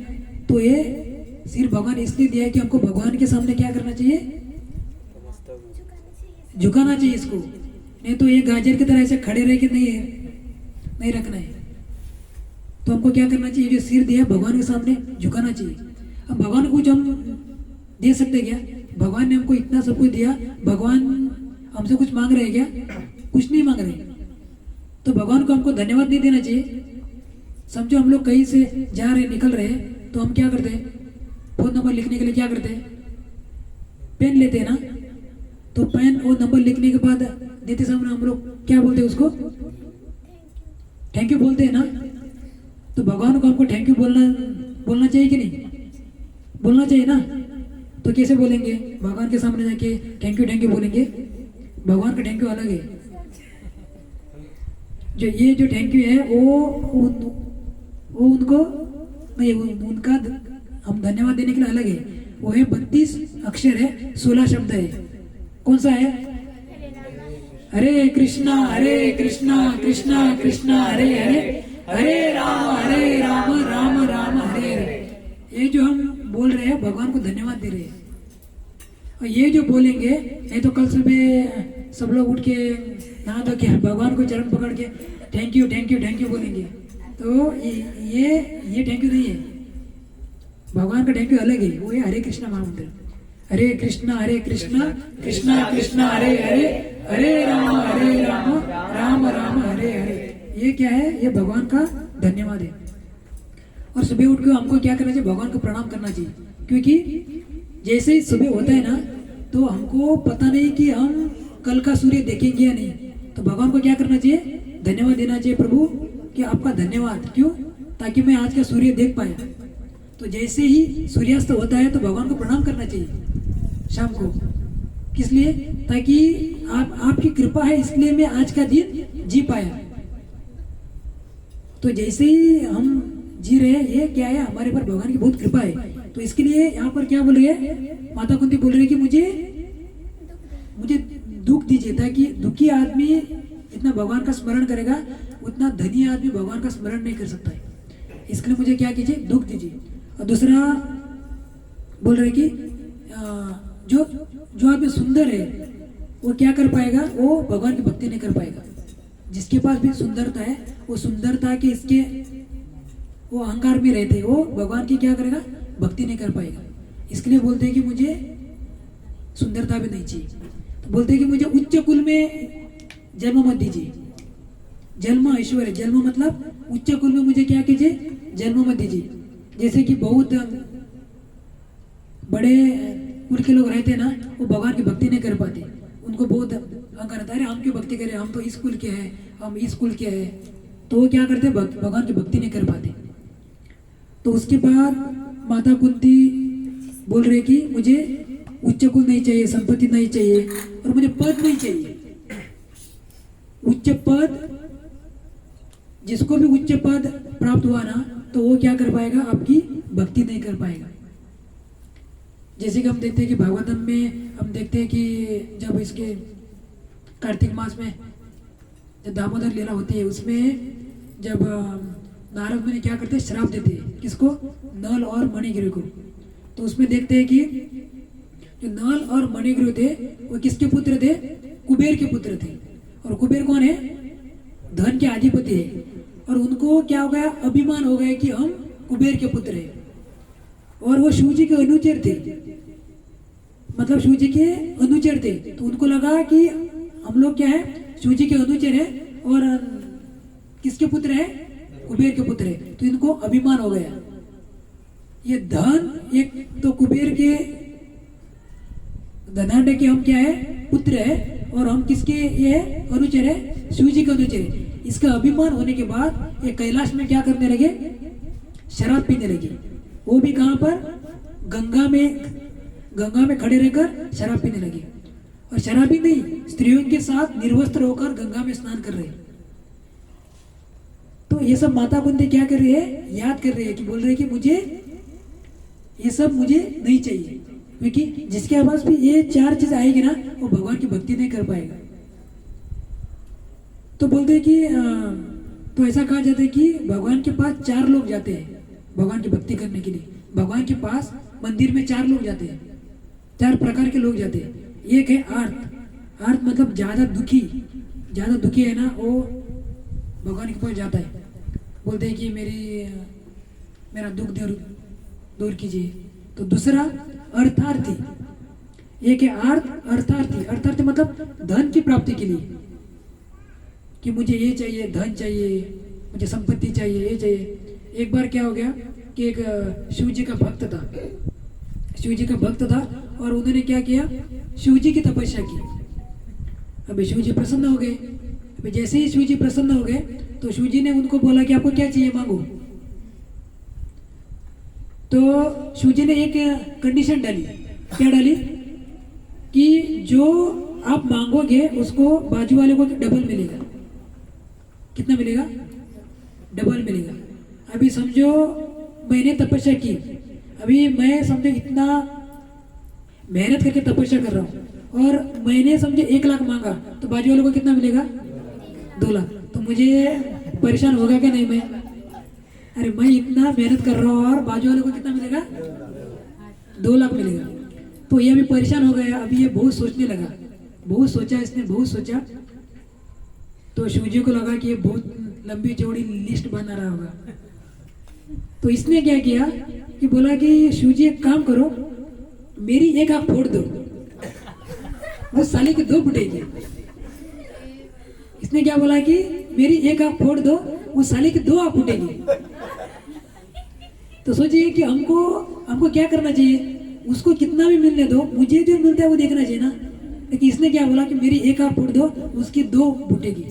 तो ये सिर भगवान इसलिए दिया है कि हमको भगवान के सामने क्या करना चाहिए? झुकाना चाहिए इसको। नहीं तो ये गाजर की तरह ऐसे खड़े रह के नहीं रखना है। तो हमको क्या करना चाहिए? जो सिर दिया भगवान के सामने झुकाना चाहिए। अब भगवान को कुछ हम दे सकते क्या? भगवान ने हमको इतना सब कुछ दिया, भगवान हमसे कुछ मांग रहे हैं क्या? कुछ नहीं मांग रहे। तो भगवान को हमको धन्यवाद नहीं देना चाहिए। समझो हम लोग कहीं से जा रहे, निकल रहे हैं, तो हम क्या करते हैं? फोन नंबर लिखने के लिए क्या करते हैं? पेन लेते हैं ना। तो पेन और नंबर लिखने के बाद देते समय हम लोग क्या बोलते हैं? उसको थैंक यू बोलते हैं ना। तो भगवान को हमको थैंक यू बोलना चाहिए कि नहीं? बोलना चाहिए ना। तो कैसे बोलेंगे? भगवान के सामने जाके थैंक यू बोलेंगे? भगवान का थैंक यू अलग है। जो थैंक यू है वो उनको नहीं, उनका हम धन्यवाद देने के लिए अलग है। वो है 32 अक्षर है, 16 शब्द है। कौन सा है? हरे कृष्णा कृष्णा कृष्णा हरे हरे, हरे राम राम राम हरे हरे। ये जो हम बोल रहे हैं भगवान को धन्यवाद दे रहे हैं। और ये जो बोलेंगे, ये तो कल सुबह सब लोग उठ के नहा धो के भगवान को चरण पकड़ के थैंक यू बोलेंगे। तो ये थैंक यू नहीं है। भगवान का थैंक यू अलग है। वो है हरे कृष्णा महामंत्र। हरे कृष्णा कृष्णा कृष्णा हरे हरे, हरे राम राम राम हरे हरे। ये क्या है? ये भगवान का धन्यवाद है। और सुबह उठ के हमको क्या करना चाहिए? भगवान को प्रणाम करना चाहिए। क्योंकि जैसे ही सुबह होता है ना, तो हमको पता नहीं कि हम कल का सूर्य देखेंगे या नहीं। तो भगवान को क्या करना चाहिए? धन्यवाद देना चाहिए। प्रभु कि आपका धन्यवाद, क्यों? ताकि मैं आज का सूर्य देख पाया। तो जैसे ही सूर्यास्त होता है तो भगवान को प्रणाम करना चाहिए शाम को। किस लिए? ताकि आपकी कृपा है, इसलिए मैं आज का दिन जी पाया। तो जैसे ही हम जी रहे हैं, ये क्या है? हमारे पर भगवान की बहुत कृपा है। तो इसके लिए यहाँ पर क्या बोल रही है? माता कुंती बोल रही है कि मुझे दुख दीजिए, ताकि दुखी आदमी जितना भगवान का स्मरण करेगा उतना धनी आदमी भगवान का स्मरण नहीं कर सकता है। इसके लिए मुझे क्या कीजिए? दुख दीजिए। और दूसरा बोल रहे कि जो आदमी सुंदर है वो क्या कर पाएगा? वो भगवान की भक्ति नहीं कर पाएगा। जिसके पास भी सुंदरता है, वो सुंदरता के इसके वो अहंकार में रहते, वो भगवान की क्या करेगा? भक्ति नहीं कर पाएगा। इसके लिए बोलते हैं कि मुझे सुंदरता भी नहीं चाहिए। तो बोलते हैं कि मुझे उच्च कुल में जन्म मत दीजिए। जन्म ऐश्वर्य, जन्म मतलब उच्च कुल में मुझे क्या कीजिए? जन्म मत दीजिए। जैसे कि बहुत बड़े कुल के लोग रहते हैं ना, वो भगवान की भक्ति नहीं कर पाते। उनको बहुत अहंकार आता है, अरे हम क्यों भक्ति करें, हम तो इस कुल के हैं, हम इस कुल के हैं। तो वो क्या करते? भगवान की भक्ति नहीं कर पाते। तो उसके बाद माता कुंती बोल रहे कि मुझे उच्च कुल नहीं चाहिए, संपत्ति नहीं चाहिए, और मुझे पद नहीं चाहिए। उच्च पद, जिसको भी उच्च पद प्राप्त हुआ ना, तो वो क्या कर पाएगा? आपकी भक्ति नहीं कर पाएगा। जैसे कि हम देखते हैं कि भागवतम में हम देखते हैं कि जब इसके कार्तिक मास में जब दामोदर लीला होती है, उसमें जब नारद मुनि क्या करते हैं? श्राप देते हैं। किसको? नल और मणिग्रीव को। तो उसमें देखते हैं कि जो नल और मणिग्रीव थे वो किसके पुत्र थे? कुबेर के पुत्र थे। और कुबेर कौन है? धन के अधिपति है। और उनको क्या हो गया? अभिमान हो गया कि हम कुबेर के पुत्र हैं। और वो शिव जी के अनुचर थे, मतलब शिव जी के अनुचर थे। तो उनको लगा कि हम लोग क्या है? शिव जी के अनुचर है, और किसके पुत्र है? कुबेर के पुत्र है। तो इनको अभिमान हो गया। ये धन, एक तो कुबेर के धनाढ्य के हम क्या है? पुत्र है, और हम किसके ये है? अनुचर है, शिव जी के अनुचर है। इसका अभिमान होने के बाद ये कैलाश में क्या करने लगे? शराब पीने लगे। वो भी कहाँ पर? गंगा में खड़े रहकर शराब पीने लगे। और शराबी नहीं, स्त्रियों के साथ निर्वस्त्र होकर गंगा में स्नान कर रहे हैं। तो ये सब माता कुंती क्या कर रही है? याद कर रही है कि बोल रही है कि मुझे ये सब मुझे नहीं चाहिए। क्योंकि जिसके पास भी ये 4 चीज आएगी ना, वो भगवान की भक्ति नहीं कर पाएगा। तो बोलते हैं कि तो ऐसा कहा जाता है कि भगवान के पास 4 लोग जाते हैं भगवान की भक्ति करने के लिए। भगवान के पास मंदिर में 4 लोग जाते हैं, 4 प्रकार के लोग जाते हैं। एक है आर्त। आर्त मतलब ज्यादा दुखी है ना, वो भगवान के पास जाता है। बोलते हैं कि मेरा दुख दूर कीजिए। तो दूसरा अर्थार्थी। एक है अर्थार्थी। अर्थार्थी मतलब धन की प्राप्ति के लिए, कि मुझे ये चाहिए, धन चाहिए, मुझे संपत्ति चाहिए, ये चाहिए। एक बार क्या हो गया कि एक शिव जी का भक्त था, और उन्होंने क्या किया? शिव जी की तपस्या की। अभी शिव जी प्रसन्न हो गए। अभी जैसे ही शिव जी प्रसन्न हो गए, तो शिव जी ने उनको बोला कि आपको क्या चाहिए, मांगो। तो शिव जी ने एक कंडीशन डाली। क्या डाली? कि जो आप मांगोगे उसको बाजू वाले को डबल मिलेगा। कितना मिलेगा? डबल मिलेगा। अभी समझो मैंने तपस्या की, अभी मैं समझो इतना मेहनत करके तपस्या कर रहा हूँ और मैंने समझो 1 लाख मांगा, तो बाजू वाले को कितना मिलेगा? 2 लाख। तो मुझे परेशान होगा क्या नहीं मैं? अरे मैं इतना मेहनत कर रहा हूँ और बाजू वाले को कितना मिलेगा? 2 लाख मिलेगा। तो ये अभी परेशान हो गया। अभी ये बहुत सोचने लगा, बहुत सोचा इसने, बहुत सोचा। तो शिवजी को लगा कि ये बहुत लंबी चौड़ी लिस्ट बना रहा होगा। तो इसने क्या किया कि बोला कि शिवजी एक काम करो, मेरी 1 आंख फोड़ दो, वो साले की 2 फुटेगी। इसने क्या बोला कि मेरी 1 आंख फोड़ दो, वो साले की 2 आंख फूटेगी। तो सोचिए कि हमको क्या करना चाहिए? उसको कितना भी मिलने दो, मुझे जो मिलता है वो देखना चाहिए ना। लेकिन इसने क्या बोला कि मेरी 1 आंख फोड़ दो, उसकी 2 फूटेगी।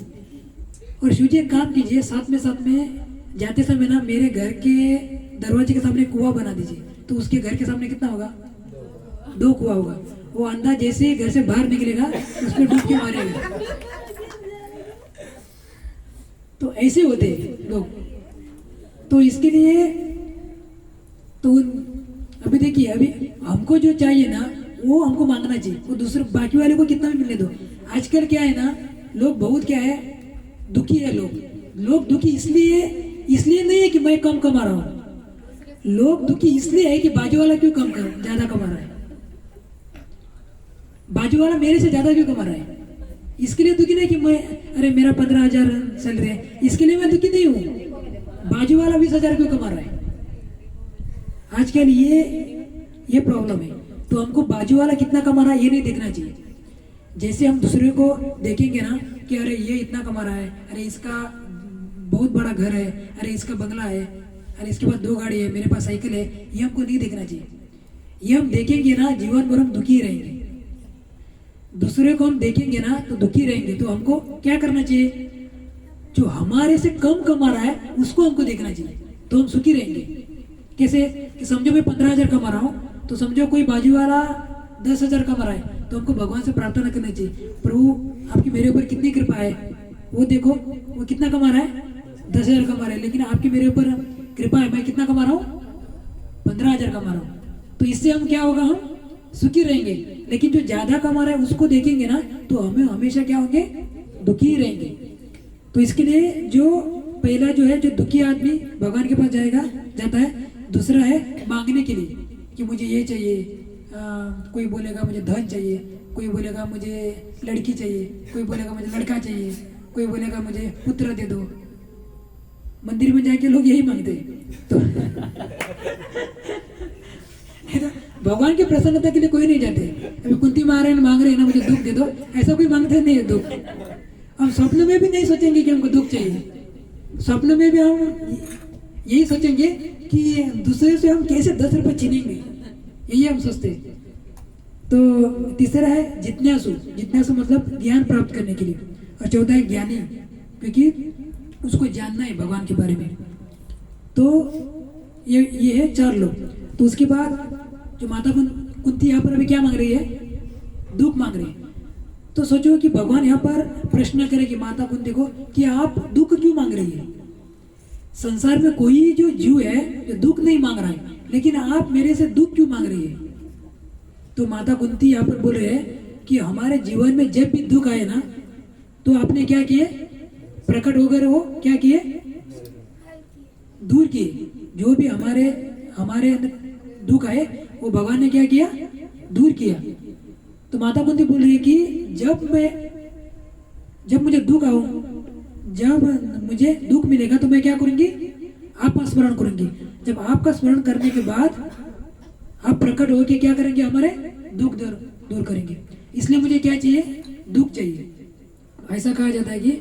और शिवजी एक काम कीजिए, साथ में जाते समय ना मेरे घर के दरवाजे के सामने कुआं बना दीजिए। तो उसके घर के सामने कितना होगा? 2 कुआं होगा। वो अंधा जैसे ही घर से बाहर निकलेगा उसको डूब के मारेगा। तो ऐसे होते हैं लोग। तो इसके लिए तो अभी देखिए, अभी हमको जो चाहिए ना वो हमको मांगना चाहिए, वो दूसरे बाकी वाले को कितना भी मिलने दो। आजकल क्या है ना, लोग बहुत क्या है, दुखी है। लोग दुखी इसलिए नहीं है कि मैं कम कमा रहा हूँ। लोग दुखी इसलिए है कि बाजू वाला क्यों ज्यादा कमा रहा है, बाजू वाला मेरे से ज्यादा क्यों कमा रहा है। इसके लिए दुखी नहीं कि मैं, अरे मेरा 15,000 सैलरी है, इसके लिए मैं दुखी नहीं हूँ। बाजू वाला 20,000 क्यों कमा रहा है। आजकल ये प्रॉब्लम है। तो हमको बाजू वाला कितना कमा रहा है ये नहीं देखना चाहिए। जैसे हम दूसरे को देखेंगे ना कि अरे ये इतना कमा रहा है, अरे इसका बहुत बड़ा घर है, अरे इसका बंगला है, अरे इसके पास 2 गाड़ी है, मेरे पास साइकिल है, ये हमको नहीं देखना चाहिए। ये हम देखेंगे ना जीवन भर हम दुखी रहेंगे। दूसरे को हम देखेंगे ना तो दुखी रहेंगे। तो हमको क्या करना चाहिए? जो हमारे से कम कमा रहा है उसको हमको देखना चाहिए, तो हम सुखी रहेंगे। कैसे? कि समझो मैं 15,000 कमा रहा हूँ, तो समझो कोई बाजू वाला 10,000 कमा रहा है, तो हमको भगवान से प्रार्थना करनी चाहिए, प्रभु आपकी मेरे ऊपर कितनी कृपा है। वो देखो वो कितना कमा रहा है, 10,000 कमा रहा है, लेकिन आपकी मेरे ऊपर कृपा है, मैं कितना कमा रहा हूँ, 15,000 कमा रहा हूँ। तो इससे हम क्या होगा, हम सुखी रहेंगे। लेकिन जो ज्यादा कमा रहा है उसको देखेंगे ना तो हमें हमेशा क्या होंगे, दुखी ही रहेंगे। तो इसके लिए जो पहला जो है, जो दुखी आदमी भगवान के पास जाता है। दूसरा है मांगने के लिए कि मुझे ये चाहिए, कोई बोलेगा मुझे धन चाहिए, कोई बोलेगा मुझे लड़की चाहिए, कोई बोलेगा मुझे लड़का चाहिए, कोई बोलेगा मुझे पुत्र दे दो। मंदिर में जाके लोग यही मांगते हैं। तो भगवान की प्रसन्नता के लिए कोई नहीं जाते। अभी कुंती मांग रहे हैं ना मुझे दुख दे दो, ऐसा कोई मांगते नहीं है दुख। हम स्वप्न में भी नहीं सोचेंगे कि हमको दुख चाहिए। स्वप्न में भी हम यही सोचेंगे कि दूसरे से हम कैसे 10 रुपए छीनेंगे, यही हम सोचते। तो तीसरा है जिज्ञासु। जिज्ञासु मतलब ज्ञान प्राप्त करने के लिए। और चौथा है ज्ञानी, क्योंकि उसको जानना है भगवान के बारे में। तो ये है 4 लोग। तो उसके बाद जो माता कुंती यहाँ पर अभी क्या मांग रही है, दुख मांग रही है। तो सोचो कि भगवान यहाँ पर प्रश्न करेगी माता कुंती को कि आप दुख क्यों मांग रही है। संसार में कोई जो जीव है जो दुख नहीं मांग रहा है, लेकिन आप मेरे से दुख क्यों मांग रही है। तो माता कुंती यहाँ पर बोल रहे हैं कि हमारे जीवन में जब भी दुख आए ना तो आपने क्या किए, प्रकट होकर वो क्या किए, दूर किए। जो भी हमारे दुख आए वो भगवान ने क्या किया, दूर किया। तो माता कुंती बोल रही है कि जब मुझे दुख आऊं, जब मुझे दुख मिलेगा तो मैं क्या करूंगी, आपका स्मरण करूंगी। जब आपका स्मरण करने के बाद आप प्रकट होकर क्या करेंगे, हमारे दुख दूर करेंगे। इसलिए मुझे क्या चाहिए, दुख चाहिए। ऐसा कहा जाता है कि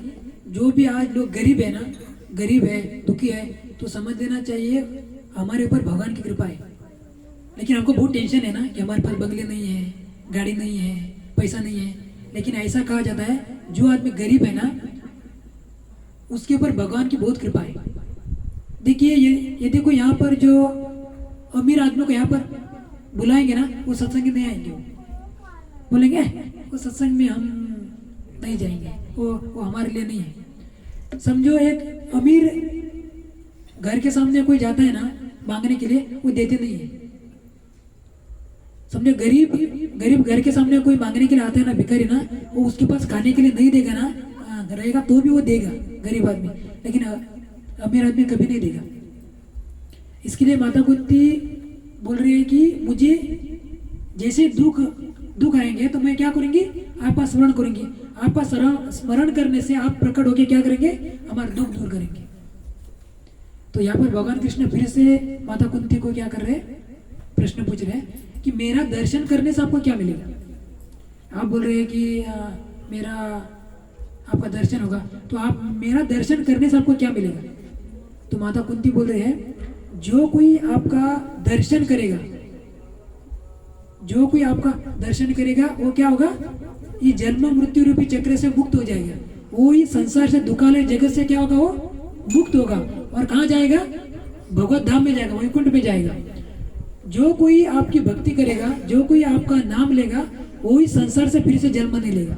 जो भी आज लोग गरीब है ना, गरीब है, दुखी है, तो समझ लेना चाहिए हमारे ऊपर भगवान की कृपा है। लेकिन हमको बहुत टेंशन है ना कि हमारे पास बंगले नहीं है, गाड़ी नहीं है, पैसा नहीं है। लेकिन ऐसा कहा जाता है जो आदमी गरीब है ना उसके ऊपर भगवान की बहुत कृपा है। देखिए ये देखो यहाँ पर जो अमीर आदमी को यहाँ पर बुलाएंगे ना, वो सत्संग नहीं आएंगे। वो बोलेंगे वो सत्संग में हम नहीं जाएंगे, वो हमारे लिए नहीं है। समझो एक अमीर घर के सामने कोई जाता है ना मांगने के लिए, वो देते नहीं है। समझो गरीब घर के सामने कोई मांगने के लिए आता है ना, भिखारी ना, वो उसके पास खाने के लिए नहीं देगा ना, रहेगा तो भी वो देगा गरीब आदमी, लेकिन अमीर आदमी कभी नहीं देगा। इसके लिए माता कुंती बोल रही है कि मुझे जैसे दुख आएंगे तो मैं क्या करूंगी, आपका स्मरण करूंगी। आपका स्मरण करने से आप प्रकट होकर क्या करेंगे, हमारा दुख दूर करेंगे। तो यहाँ पर भगवान कृष्ण फिर से माता कुंती को क्या कर रहे हैं, प्रश्न पूछ रहे हैं कि मेरा दर्शन करने से आपको क्या मिलेगा। आप बोल रहे हैं कि मेरा आपका दर्शन होगा, तो आप मेरा दर्शन करने से आपको क्या मिलेगा। तो माता कुंती बोल रहे हैं जो कोई आपका दर्शन करेगा, जो कोई आपका दर्शन करेगा वो क्या होगा, ये जन्म मृत्यु रूपी चक्र से मुक्त हो जाएगा। वो ही संसार से दुखालय जगत से क्या होगा, वो मुक्त होगा और कहाँ जाएगा, भगवत धाम में जाएगा, वैकुंठ में जाएगा। जो कोई आपकी भक्ति करेगा, जो कोई आपका नाम लेगा, वो ही संसार से फिर से जन्म नहीं लेगा,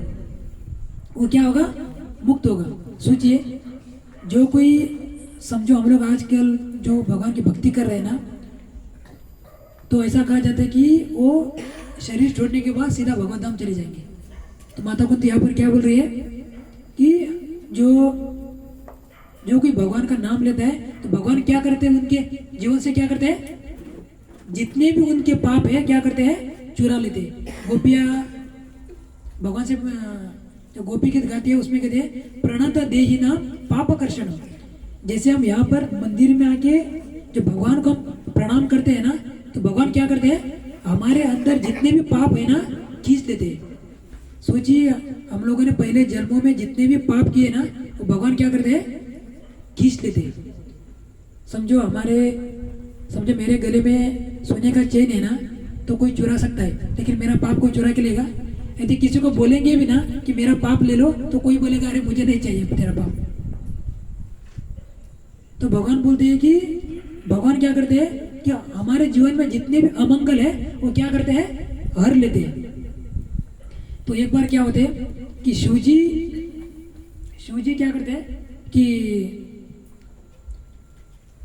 वो क्या होगा, मुक्त होगा। सोचिए, जो कोई समझो हम लोग आजकल जो भगवान की भक्ति कर रहे हैं ना, तो ऐसा कहा जाता है कि वो शरीर छोड़ने के बाद सीधा भगवत धाम चले जाएंगे। तो माता कुंती यहाँ पर क्या बोल रही है कि जो कोई भगवान का नाम लेता है तो भगवान क्या करते हैं, उनके जीवन से क्या करते हैं, जितने भी उनके पाप है क्या करते हैं, चुरा लेते हैं। गोपियाँ भगवान से जो गोपी गीत गाती है उसमें कहते हैं प्रणत देहि नाम पाप कर्षण। जैसे हम यहाँ पर मंदिर में आके जो भगवान को हम प्रणाम करते हैं ना, तो भगवान क्या करते हैं, हमारे अंदर जितने भी पाप है ना खींच लेते हैं। सोचिए, हम लोगों ने पहले जन्मों में जितने भी पाप किए ना, वो भगवान क्या करते हैं, खींच लेते हैं। समझो मेरे गले में सोने का चेन है ना, तो कोई चुरा सकता है, लेकिन मेरा पाप कोई चुरा के लेगा। यदि किसी को बोलेंगे भी ना कि मेरा पाप ले लो, तो कोई बोलेगा अरे मुझे नहीं चाहिए तेरा पाप। तो भगवान बोलते हैं कि भगवान क्या करते हैं कि हमारे जीवन में जितने भी अमंगल है वो क्या करते हैं, हर लेते हैं। तो एक बार क्या होते हैं कि शिवजी क्या करते हैं कि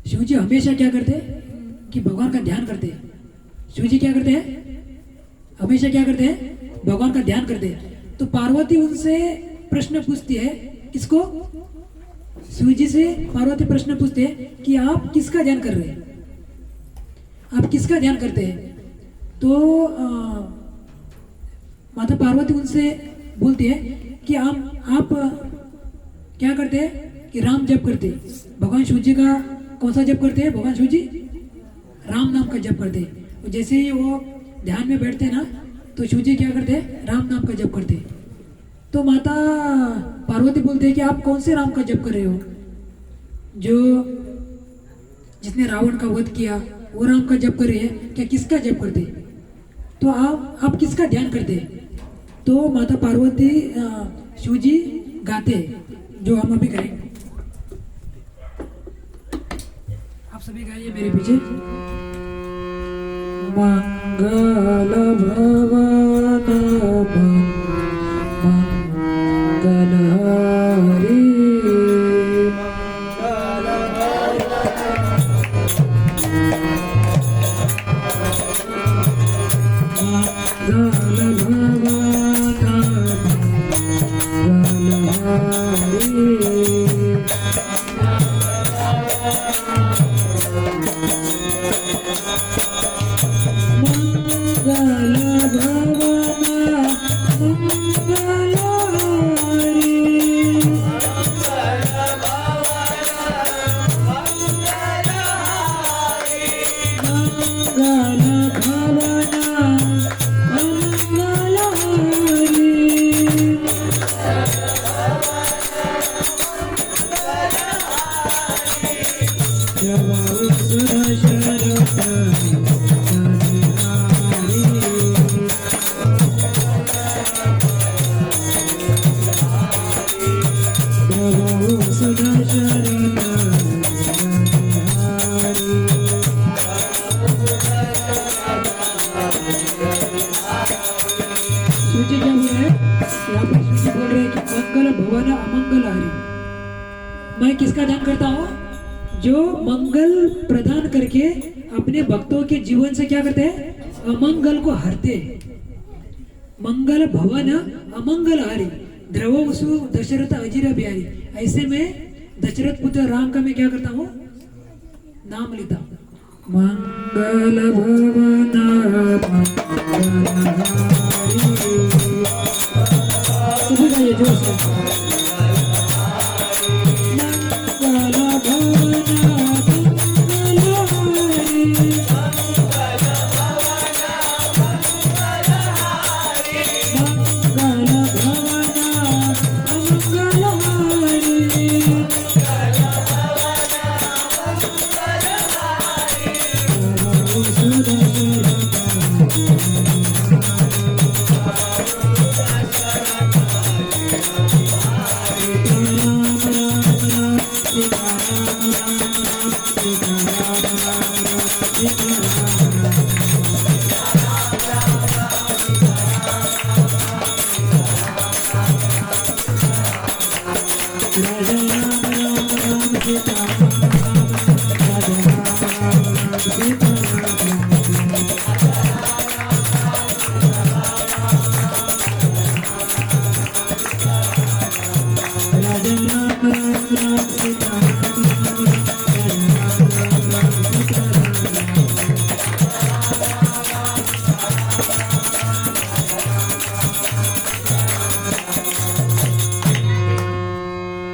शिवजी हमेशा क्या करते हैं कि भगवान का ध्यान करते हैं। शिवजी क्या करते हैं, हमेशा क्या करते हैं, भगवान का ध्यान करते हैं। तो पार्वती उनसे प्रश्न पूछती है, किसको, शिवजी से पार्वती प्रश्न पूछते हैं कि आप किसका ध्यान कर रहे हैं, आप किसका ध्यान करते हैं। तो माता पार्वती उनसे बोलती है कि आप क्या करते हैं कि राम जप करते हैं। भगवान शिव जी का कौन सा जप करते हैं, भगवान शिव जी राम नाम का जप करते हैं। और जैसे ही वो ध्यान में बैठते हैं ना, तो शिव जी क्या करते हैं, राम नाम का जप करते हैं। तो माता पार्वती बोलते हैं कि आप कौन से राम का जप कर रहे हो, जिसने रावण का वध किया, वो राम का जप कर रहे हैं क्या, किसका जप करते हैं। तो आप किसका ध्यान करते हैं। तो माता पार्वती शिव जी गाते हैं, जो हम अभी करेंगे। आप सभी गाइए मेरे पीछे। मंगल भवन मंगल हरि, मंगल किसका दान करता हूँ? जो मंगल प्रदान करके अपने भक्तों के जीवन से क्या करते हैं? अमंगल को हरते। मंगल भवन अमंगल हरि द्रवसु दशरथ अजीर बिहारी। ऐसे में दशरथ पुत्र राम का मैं क्या करता हूँ? नाम लेता हूँ। मंगल भवन सभी गाइए जोर से। मंगल भवन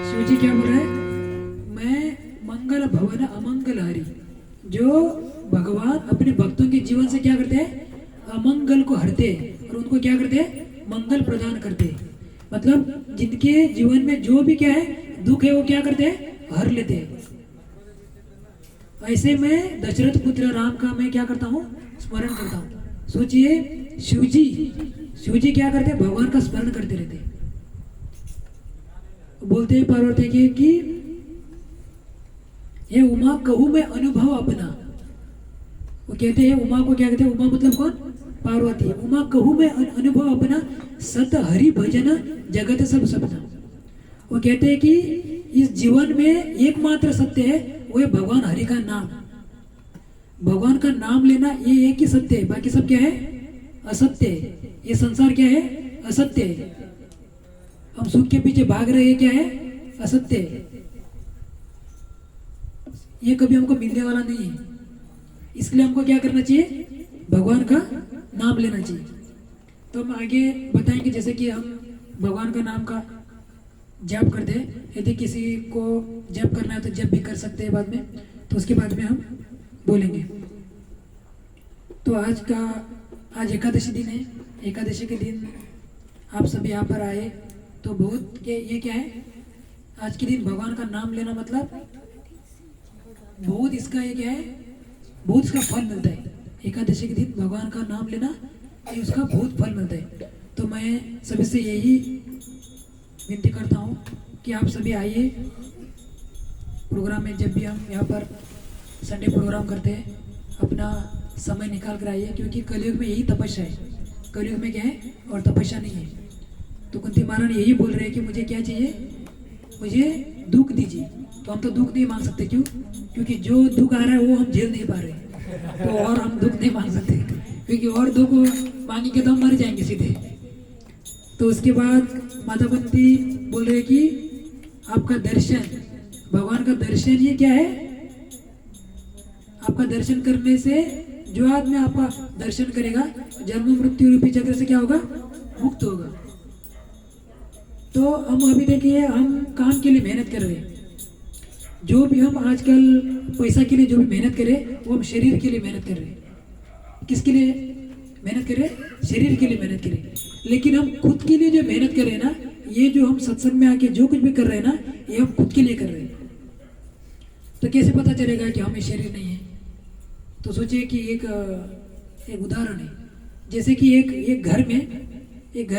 शिवजी क्या बोल रहे हैं? मैं मंगल भवन अमंगल हरि। जो भगवान अपने भक्तों के जीवन से क्या करते हैं? अमंगल को हरते और उनको क्या करते हैं? मंगल प्रदान करते। मतलब जिनके जीवन में जो भी क्या है दुख है वो क्या करते हैं? हर लेते हैं। ऐसे में दशरथ पुत्र राम का मैं क्या करता हूँ? स्मरण करता हूँ। सोचिए शिवजी क्या करते हैं? भगवान का स्मरण करते रहते हैं। बोलते हैं पार्वती के कि ये उमा कहूँ मैं अनुभव अपना। वो कहते हैं उमा को क्या कहते हैं? उमा मतलब कौन? पार्वती। उमा कहूँ मैं अनुभव अपना सत हरि भजन जगत सब सपना। वो कहते हैं कि इस जीवन में एकमात्र सत्य है वो है भगवान हरि का नाम। भगवान का नाम लेना ये एक ही सत्य है, बाकी सब क्या है? असत्य है। ये संसार क्या है? असत्य है। हम सुख के पीछे भाग रहे हैं, क्या है? असत्य है। ये कभी हमको मिलने वाला नहीं है। इसलिए हमको क्या करना चाहिए? भगवान का नाम लेना चाहिए। तो हम आगे बताएंगे, जैसे कि हम भगवान का नाम का जप करते हैं। यदि किसी को जप करना है तो जप भी कर सकते हैं बाद में, तो उसके बाद में हम बोलेंगे। तो आज एकादशी दिन है। एकादशी के दिन आप सभी यहाँ पर आए तो बहुत ये क्या है? आज के दिन भगवान का नाम लेना मतलब बहुत इसका ये क्या है? बहुत इसका फल मिलता है। एकादशी के दिन भगवान का नाम लेना ये उसका बहुत फल मिलता है। तो मैं सभी से यही विनती करता हूँ कि आप सभी आइए प्रोग्राम में। जब भी हम यहाँ पर संडे प्रोग्राम करते हैं अपना समय निकाल कर आइए, क्योंकि कलयुग में यही तपस्या है। कलयुग में क्या है? और तपस्या नहीं है। तो कुंती महारानी यही बोल रहे हैं कि मुझे क्या चाहिए? मुझे दुख दीजिए। तो हम तो दुख नहीं मांग सकते। क्यों? क्योंकि जो दुख आ रहा है वो हम झेल नहीं पा रहे, तो और हम दुख नहीं मांग सकते, क्योंकि और दुख मांगेंगे तो हम मर जाएंगे सीधे। तो उसके बाद माता कुंती बोल रहे कि आपका दर्शन, भगवान का दर्शन ये क्या है? आपका दर्शन करने से जो आदमी आपका दर्शन करेगा जन्म मृत्यु रूपी चक्र से क्या होगा? मुक्त होगा। तो हम अभी देखिए हम काम के लिए मेहनत कर रहे हैं। जो भी हम आजकल पैसा के लिए जो भी मेहनत करें वो हम शरीर के लिए मेहनत कर रहे हैं। किसके लिए मेहनत करें? शरीर के लिए मेहनत करें। लेकिन हम खुद के लिए जो मेहनत कर रहे हैं ना, ये जो हम सत्संग में आके जो कुछ भी कर रहे हैं ना, ये हम खुद के लिए कर रहे हैं। तो कैसे पता चलेगा कि हमें शरीर नहीं है? तो सोचिए कि एक उदाहरण है। जैसे कि एक घर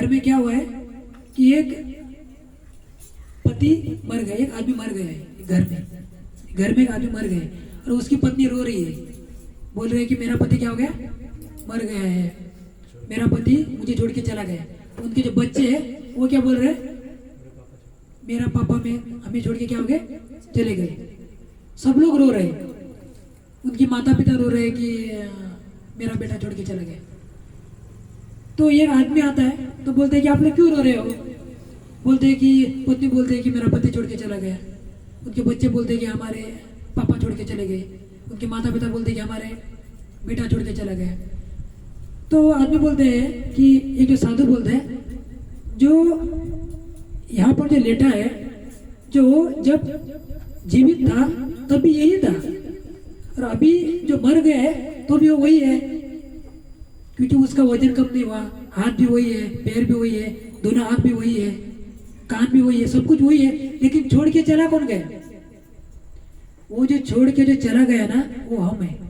में क्या हुआ है कि एक पति मर गया, एक आदमी मर गया है। घर में एक आदमी मर गए और उसकी पत्नी रो रही है, बोल रही है कि मेरा पति क्या हो गया? मर गया है, मेरा पति मुझे छोड़ के चला गया। उनके जो बच्चे हैं वो क्या बोल रहे हैं? मेरा पापा में हमें छोड़ के क्या हो गए, चले गए। सब लोग रो रहे हैं, उनकी माता पिता रो रहे हैं कि मेरा बेटा छोड़ के चला गया। तो एक आदमी आता है तो बोलते हैं कि आप लोग क्यों रो रहे हो? बोलते हैं कि पत्नी बोलते हैं कि मेरा पति छोड़ के चला गया। उनके बच्चे बोलते हैं कि हमारे पापा छोड़ के चले गए। उनके माता पिता बोलते हैं कि हमारे बेटा छोड़ के चला गया। तो आदमी बोलते हैं कि एक जो साधु बोलते हैं, जो यहाँ पर जो लेटा है, जो जब जीवित था तब भी यही था, और अभी जो मर गया है तो भी वो वही है, क्योंकि उसका वजन कम नहीं हुआ। हाथ भी वही है, पैर भी वही है, दोनों आँख भी वही है, कान भी वही है, सब कुछ वही है, लेकिन छोड़ के चला कौन गया? वो जो छोड़ के जो चला गया ना, वो हम है।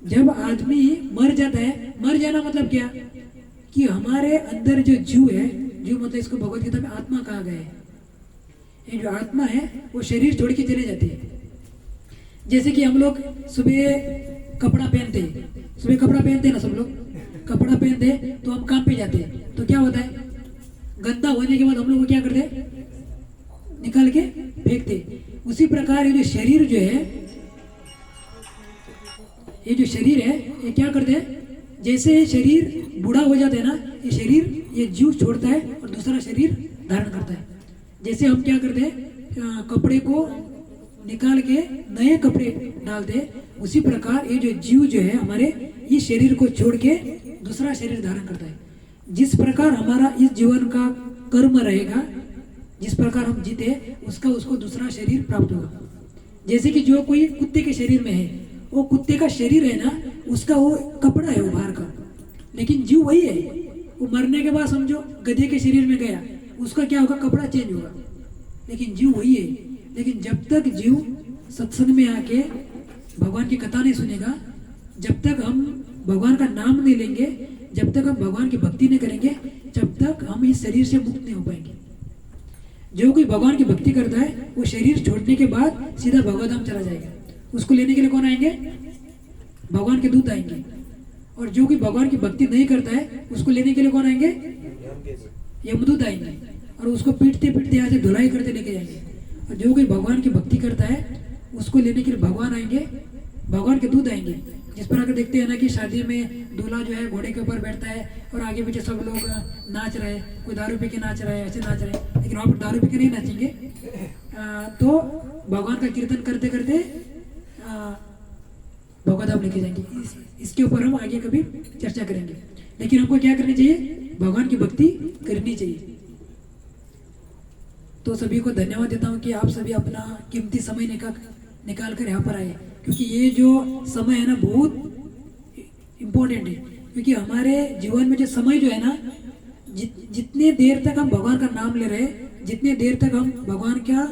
जब आदमी मर जाता है, मर जाना मतलब क्या कि हमारे अंदर जो जीव है, जीव मतलब इसको भगवत गीता में आत्मा कहा गया है। ये जो आत्मा है वो शरीर छोड़ के चले जाती है। जैसे कि हम लोग सुबह कपड़ा पहनते हैं, सुबह कपड़ा पहनते हैं ना, सब लोग कपड़ा पहनते हैं तो हम काम पे जाते हैं, तो क्या होता है, गंदा होने के बाद हम लोग क्या करते हैं, निकाल के फेंकते। उसी प्रकार ये जो शरीर जो है, ये जो शरीर है, ये क्या करते हैं, जैसे ये शरीर बूढ़ा हो जाता है ना, ये शरीर, ये जीव छोड़ता है और दूसरा शरीर धारण करता है। जैसे हम क्या करते हैं, कपड़े को निकाल के नए कपड़े डालते हैं, उसी प्रकार ये जो जीव जो है हमारे, इस शरीर को छोड़ के दूसरा शरीर धारण करता है। जिस प्रकार हमारा इस जीवन का कर्म रहेगा, जिस प्रकार हम जीते, उसका उसको दूसरा शरीर प्राप्त होगा। जैसे कि जो कोई कुत्ते के शरीर में है, वो कुत्ते का शरीर है ना, उसका वो कपड़ा है वो बाहर का, लेकिन जीव वही है। वो मरने के बाद समझो गधे के शरीर में गया, उसका क्या होगा, कपड़ा चेंज होगा, लेकिन जीव वही है। लेकिन जब तक जीव सत्संग में आके भगवान की कथा नहीं सुनेगा, जब तक हम भगवान का नाम नहीं लेंगे, जब तक हम भगवान की भक्ति नहीं करेंगे, जब तक हम इस शरीर से मुक्त नहीं हो पाएंगे। जो कोई भगवान की भक्ति करता है, वो शरीर छोड़ने के बाद सीधा भगवत धाम चला जाएगा। उसको लेने के लिए कौन आएंगे, भगवान के दूत आएंगे। और जो कोई भगवान की भक्ति नहीं करता है, उसको लेने के लिए कौन आएंगे, यमदूत आएंगे, और उसको पीटते पीटते यहाँ से धुलाई करते लेके जाएंगे। और जो कोई भगवान की भक्ति करता है, उसको लेने के लिए भगवान आएंगे, भगवान के दूत आएंगे। जिस प्रकार देखते हैं ना कि शादी में दूल्हा जो है घोड़े के ऊपर बैठता है और आगे पीछे सब लोग नाच रहे हैं, कोई दारू पी के नाच रहा है, ऐसे नाच रहे हैं, लेकिन वहाँ पर दारू पी के नहीं नाचेंगे। तो भगवान का कीर्तन करते करते भगवत धाम लेके जाएंगे। इसके ऊपर हम आगे कभी चर्चा करेंगे, लेकिन हमको क्या करनी चाहिए, भगवान की भक्ति करनी चाहिए। तो सभी को धन्यवाद देता हूँ कि आप सभी अपना कीमती समय निकाल कर यहाँ पर आए, क्योंकि ये जो समय है ना, बहुत इम्पोर्टेंट है। क्योंकि हमारे जीवन में जो समय जो है ना, जितने देर तक हम भगवान का नाम ले रहे, जितने देर तक हम भगवान का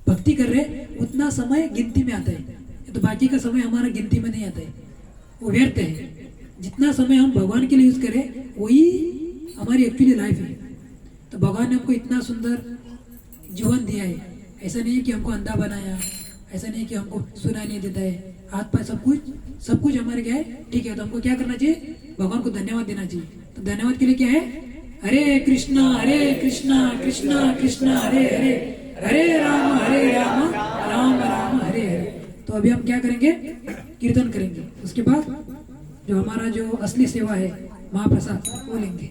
भक्ति कर रहे, उतना समय गिनती में आता है। तो बाकी का समय हमारा गिनती में नहीं आता है, वो व्यर्थ है। जितना समय हम भगवान के लिए यूज करें, वही हमारी एक्चुअली लाइफ है। तो भगवान ने हमको इतना सुंदर जीवन दिया है। ऐसा नहीं है कि हमको अंधा बनाया, ऐसा नहीं कि हमको सुनाई नहीं देता है, हाथ पैर सब कुछ हमारे क्या है, ठीक है। तो हमको क्या करना चाहिए, भगवान को धन्यवाद देना चाहिए। तो धन्यवाद के लिए क्या है, हरे कृष्णा कृष्णा कृष्णा हरे हरे, हरे राम राम राम हरे हरे। तो अभी हम क्या करेंगे, कीर्तन करेंगे। उसके बाद जो हमारा जो असली सेवा है, महाप्रसाद, वो लेंगे।